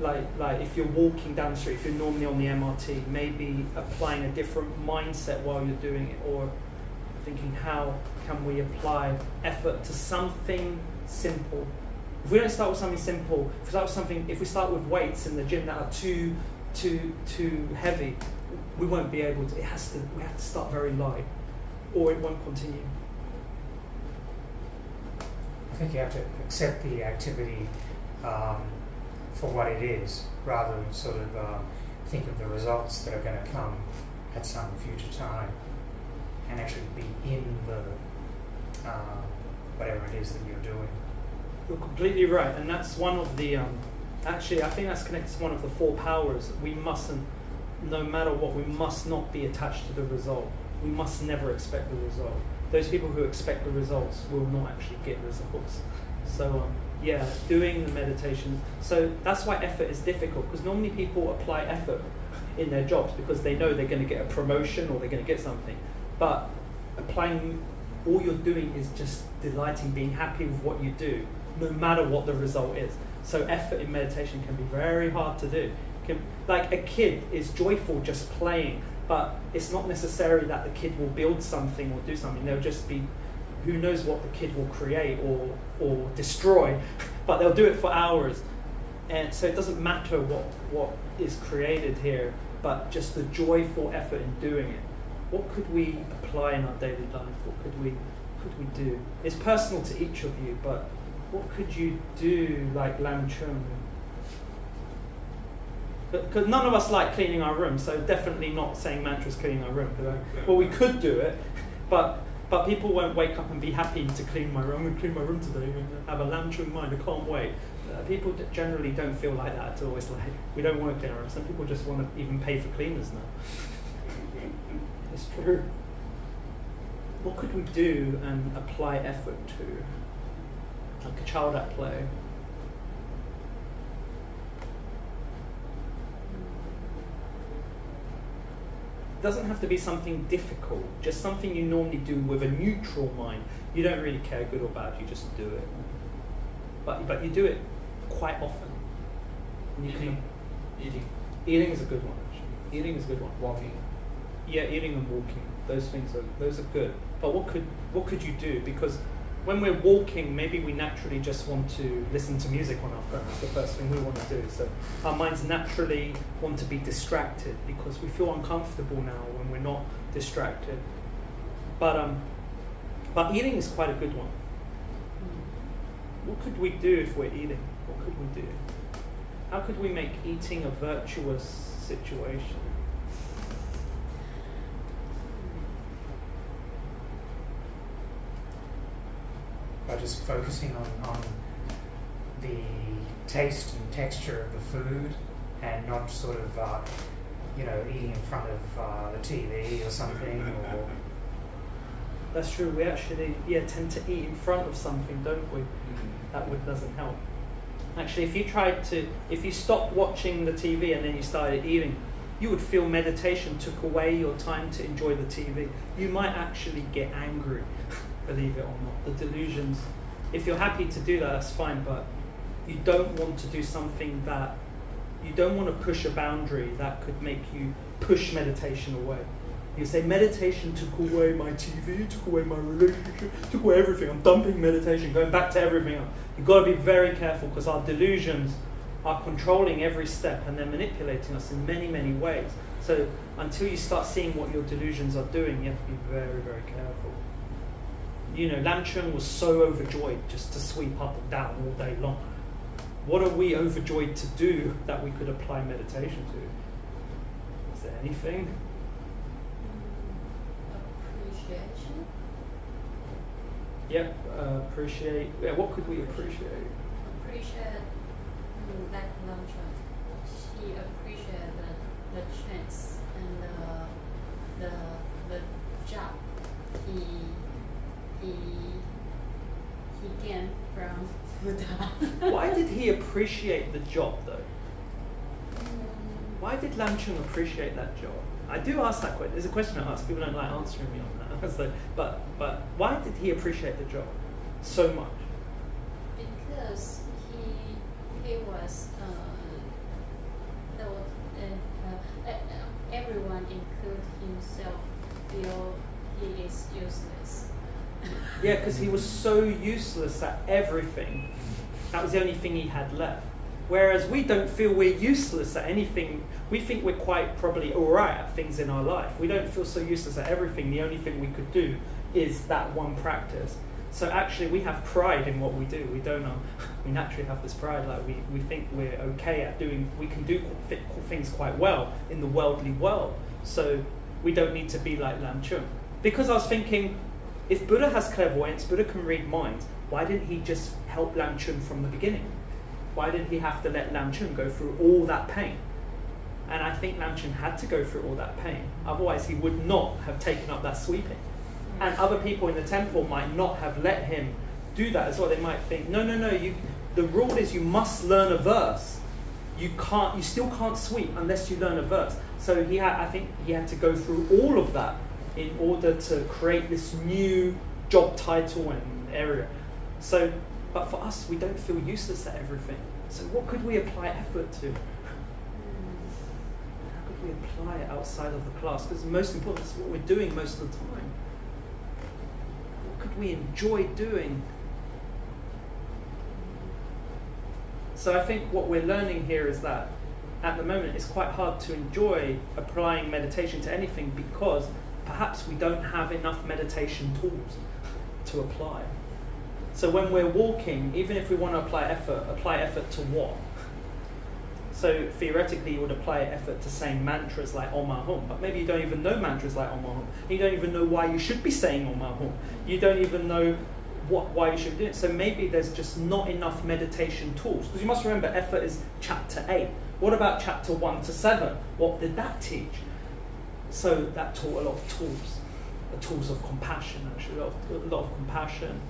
Like if you're walking down the street, if you're normally on the MRT, maybe applying a different mindset while you're doing it, or thinking how can we apply effort to something simple. If we don't start with something simple, if we start with weights in the gym that are too heavy, we won't be able to. We have to start very light, or it won't continue. I think you have to accept the activity for what it is, rather than sort of think of the results that are going to come at some future time, and actually be in the whatever it is that you're doing. You're completely right, and that's one of the. Actually, I think that's connected to one of the 4 powers. We mustn't, no matter what, we must not be attached to the result. We must never expect the result. Those people who expect the results will not actually get results. So yeah, doing the meditation. So that's why effort is difficult, because normally people apply effort in their jobs because they know they're going to get a promotion or they're going to get something. But applying, all you're doing is just delighting, being happy with what you do, no matter what the result is. So effort in meditation can be very hard to do. Like a kid is joyful just playing, but it's not necessary that the kid will build something or do something. They'll just be, who knows what the kid will create or destroy, but they'll do it for hours. And so it doesn't matter what is created here, but just the joyful effort in doing it. What could we apply in our daily life? What could we do? It's personal to each of you, but what could you do like Lam Chung? Because none of us like cleaning our room, so definitely not saying mantras cleaning our room. Well, we could do it, but people won't wake up and be happy to clean my room. I'm going to clean my room today and have a Lam Chung mind. I can't wait. People generally don't feel like that at all. It's like, we don't want to clean our room. Some people just want to even pay for cleaners now. It's true. What could we do and apply effort to? Like a child at play. It doesn't have to be something difficult, just something you normally do with a neutral mind. You don't really care good or bad, you just do it. But you do it quite often. Eating is a good one, actually. Eating is a good one. Walking. Yeah, eating and walking. Those are good. But what could you do? Because when we're walking, maybe we naturally just want to listen to music on our phone. That's the first thing we want to do. So our minds naturally want to be distracted because we feel uncomfortable now when we're not distracted. But eating is quite a good one. What could we do if we're eating? What could we do? How could we make eating a virtuous situation? By just focusing on the taste and texture of the food, and not sort of eating in front of the TV or something. Or That's true. We actually tend to eat in front of something, don't we? That doesn't help. Actually, if you stopped watching the TV and then you started eating, you would feel meditation took away your time to enjoy the TV. You might actually get angry. Believe it or not, the delusions. If you're happy to do that, that's fine, but you don't want to do something that, you don't want to push a boundary that could make you push meditation away. You say meditation took away my TV, took away my relationship, took away everything. I'm dumping meditation, going back to everything else. You've got to be very careful because our delusions are controlling every step and they're manipulating us in many, many ways. So until you start seeing what your delusions are doing, you have to be very, very careful. You know, Lam Chung was so overjoyed just to sweep up and down all day long. What are we overjoyed to do that we could apply meditation to? Is there anything? Appreciation. Yep, appreciate. Yeah, what could we appreciate? Appreciate like Lam Chung. She appreciated the chance and the job he gained from Buddha. Why did he appreciate the job though? Why did Lam Chung appreciate that job? I do ask that question. It's a question I ask. People don't like answering me on that. So, but why did he appreciate the job so much? Because he was everyone, include himself, feel he is useless. Yeah, because he was so useless at everything. That was the only thing he had left. Whereas we don't feel we're useless at anything. We think we're quite probably all right at things in our life. We don't feel so useless at everything. The only thing we could do is that one practice. So actually we have pride in what we do. We don't know. We naturally have this pride. Like we think we're okay at doing, we can do things quite well in the worldly world. So we don't need to be like Lam Chung. Because I was thinking, if Buddha has clairvoyance, Buddha can read minds, why didn't he just help Lam Chung from the beginning? Why did he have to let Lam Chung go through all that pain? And I think Lam Chung had to go through all that pain. Otherwise, he would not have taken up that sweeping. And other people in the temple might not have let him do that as well. They might think, no, the rule is you must learn a verse. You still can't sweep unless you learn a verse. So I think he had to go through all of that in order to create this new job title and area. So, but for us, we don't feel useless at everything. So what could we apply effort to? How could we apply it outside of the class? Because the most important is what we're doing most of the time. What could we enjoy doing? So I think what we're learning here is that at the moment it's quite hard to enjoy applying meditation to anything because perhaps we don't have enough meditation tools to apply. So when we're walking, even if we want to apply effort to what? So theoretically you would apply effort to saying mantras like Om Ahum, but maybe you don't even know mantras like Om Ahum. You don't even know why you should be saying Om Ahum. You don't even know why you should do it. So maybe there's just not enough meditation tools. Because you must remember effort is chapter 8. What about chapter 1 to 7? What did that teach? So that taught a lot of tools. The tools of compassion, actually, a lot of compassion.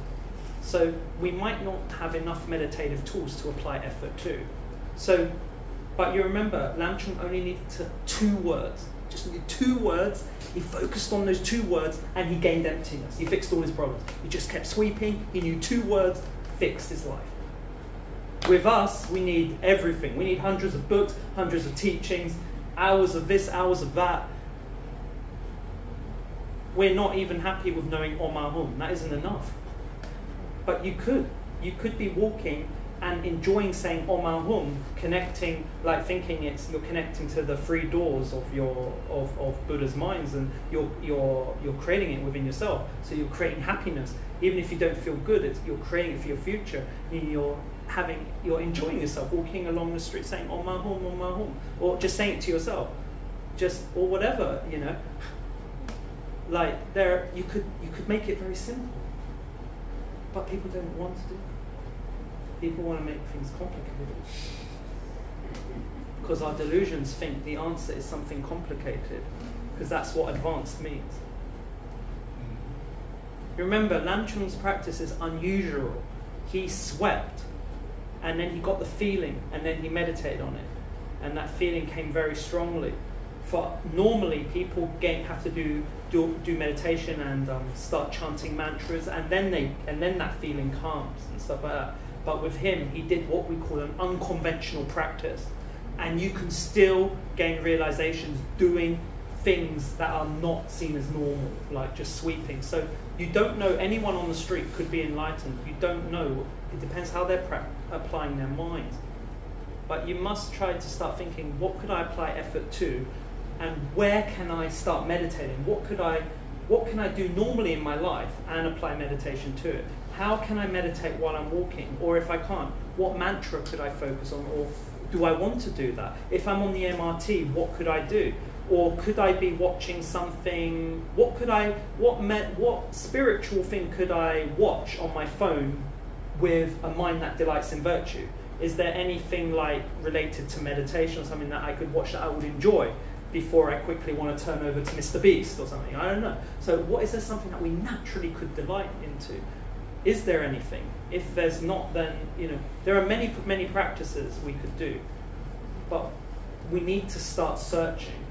So we might not have enough meditative tools to apply effort to. So, but you remember, Lam Chung only needed 2 words. Just needed 2 words. He focused on those 2 words and he gained emptiness. He fixed all his problems. He just kept sweeping. He knew 2 words, fixed his life. With us, we need everything. We need hundreds of books, hundreds of teachings, hours of this, hours of that. We're not even happy with knowing Om Ahum. That isn't enough. But you could be walking and enjoying saying Om Ahum, connecting, like thinking you're connecting to the 3 doors of of Buddha's minds, and you're creating it within yourself. So you're creating happiness, even if you don't feel good. You're creating it for your future. You're enjoying yourself walking along the street saying Om Ahum, Om Ahum, or just saying it to yourself, or whatever, you know. Like you could make it very simple. But people don't want to do it. People want to make things complicated. Because our delusions think the answer is something complicated. Because that's what advanced means. Remember, Lam Chung's practice is unusual. He swept, and then he got the feeling, and then he meditated on it. And that feeling came very strongly. For normally, people have to do meditation and start chanting mantras, and then that feeling calms and stuff like that. But with him, he did what we call an unconventional practice, and you can still gain realizations doing things that are not seen as normal, like just sweeping. So you don't know, anyone on the street could be enlightened. You don't know. It depends how they're applying their mind. But you must try to start thinking, what could I apply effort to, and where can I start meditating? What can I do normally in my life and apply meditation to it? How can I meditate while I'm walking? Or if I can't, what mantra could I focus on? Or do I want to do that? If I'm on the MRT, what could I do? Or could I be watching something? What spiritual thing could I watch on my phone with a mind that delights in virtue? Is there anything like related to meditation or something that I could watch that I would enjoy before I quickly want to turn over to Mr. Beast or something? I don't know. So is there something that we naturally could delight into? Is there anything? If there's not, then, there are many practices we could do. But we need to start searching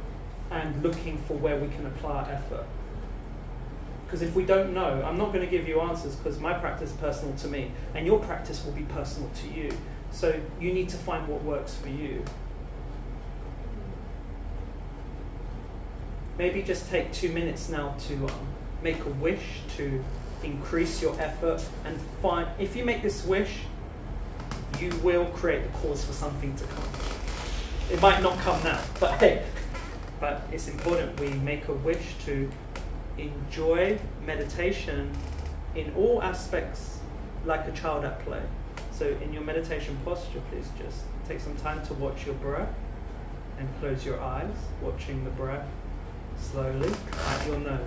and looking for where we can apply our effort. Because if we don't know, I'm not going to give you answers, because my practice is personal to me, and your practice will be personal to you. So you need to find what works for you. Maybe just take 2 minutes now to make a wish to increase your effort, and find, if you make this wish, you will create the cause for something to come. It might not come now, but hey, but it's important we make a wish to enjoy meditation in all aspects like a child at play. So in your meditation posture, please just take some time to watch your breath and close your eyes, watching the breath slowly at your nose.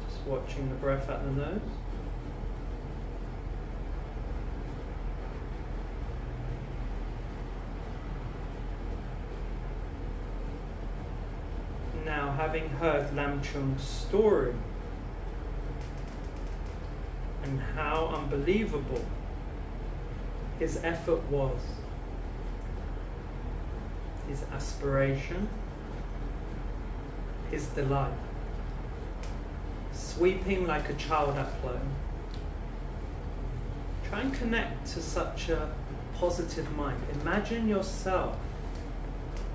Just watching the breath at the nose. Now, having heard Lam Chung's story and how unbelievable his effort was, his aspiration, his delight, sweeping like a child at play, try and connect to such a positive mind. Imagine yourself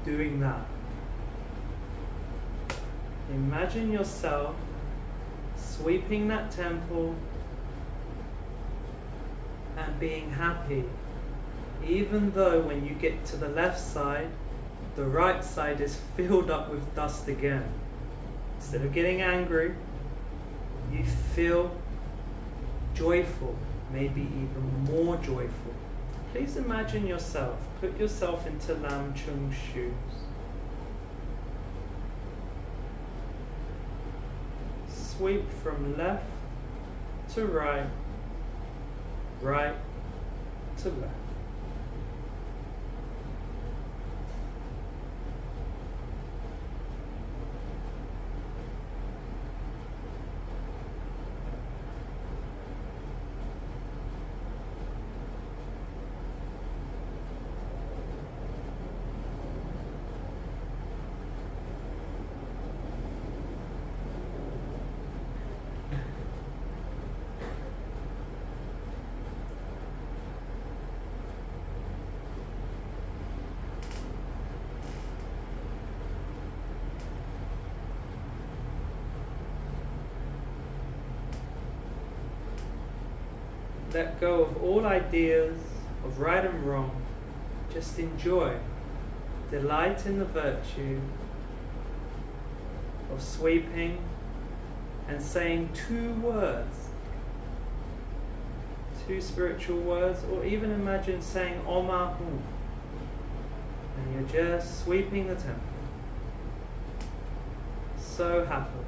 doing that. Imagine yourself sweeping that temple and being happy, even though when you get to the left side, the right side is filled up with dust again. Instead of getting angry, you feel joyful, maybe even more joyful. Please imagine yourself, put yourself into Lam Chung's shoes. Sweep from left to right, right to left. Let go of all ideas of right and wrong. Just enjoy. Delight in the virtue of sweeping and saying 2 words, 2 spiritual words, or even imagine saying Om Ahum, and you're just sweeping the temple. So happily.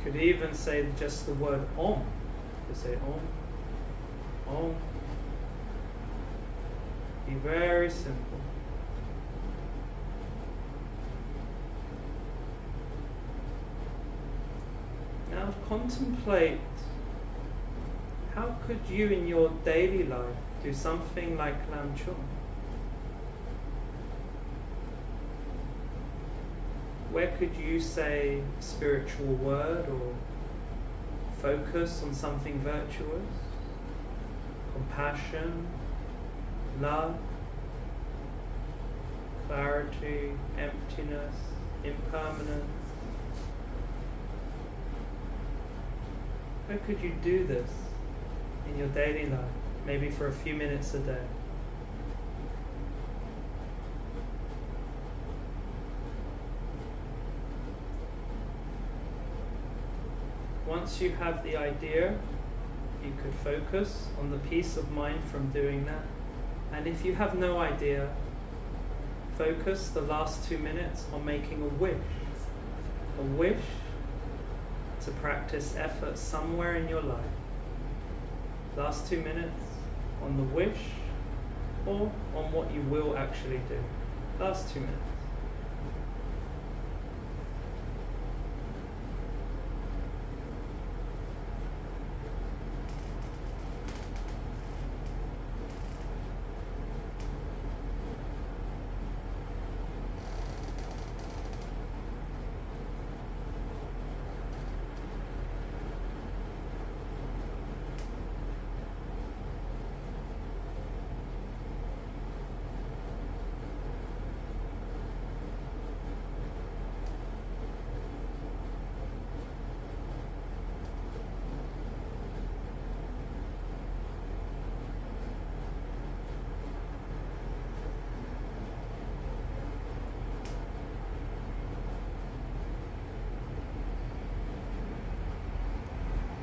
could even say just the word Om. You could say Om, Om. Be very simple. Now contemplate, how could you in your daily life do something like Lam Chung? Where could you say a spiritual word or focus on something virtuous? Compassion, love, clarity, emptiness, impermanence. How could you do this in your daily life, maybe for a few minutes a day? Once you have the idea, you could focus on the peace of mind from doing that. And if you have no idea, focus the last 2 minutes on making a wish to practice effort somewhere in your life. Last 2 minutes on the wish or on what you will actually do. Last 2 minutes.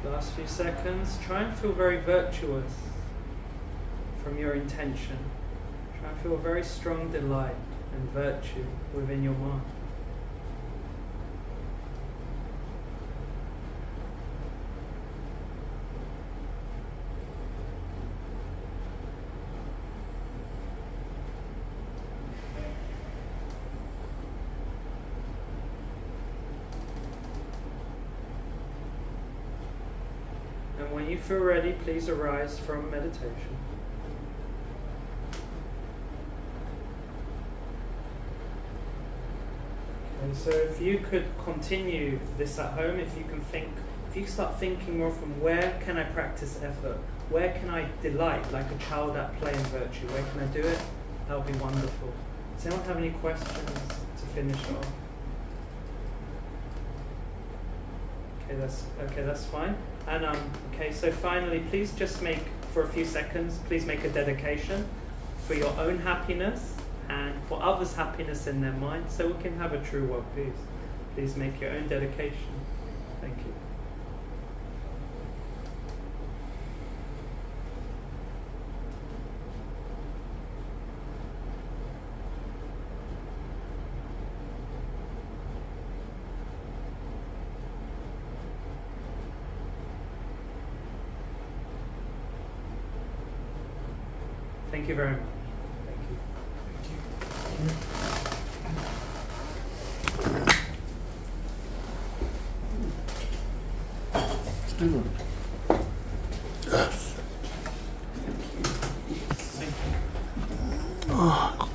Last few seconds, try and feel very virtuous from your intention. Try and feel a very strong delight and virtue within your mind. And when you feel ready, please arise from meditation. Okay, so if you could continue this at home, if you start thinking more from where can I practice effort? Where can I delight like a child at play in virtue? Where can I do it? That would be wonderful. Does anyone have any questions to finish off? Okay, that's fine. And okay, so finally, please just make, for a few seconds, please make a dedication for your own happiness and for others' happiness in their mind, so we can have a true world peace. Please make your own dedication. Thank you. Thank you very much. Thank you. Yes. Thank you. Oh.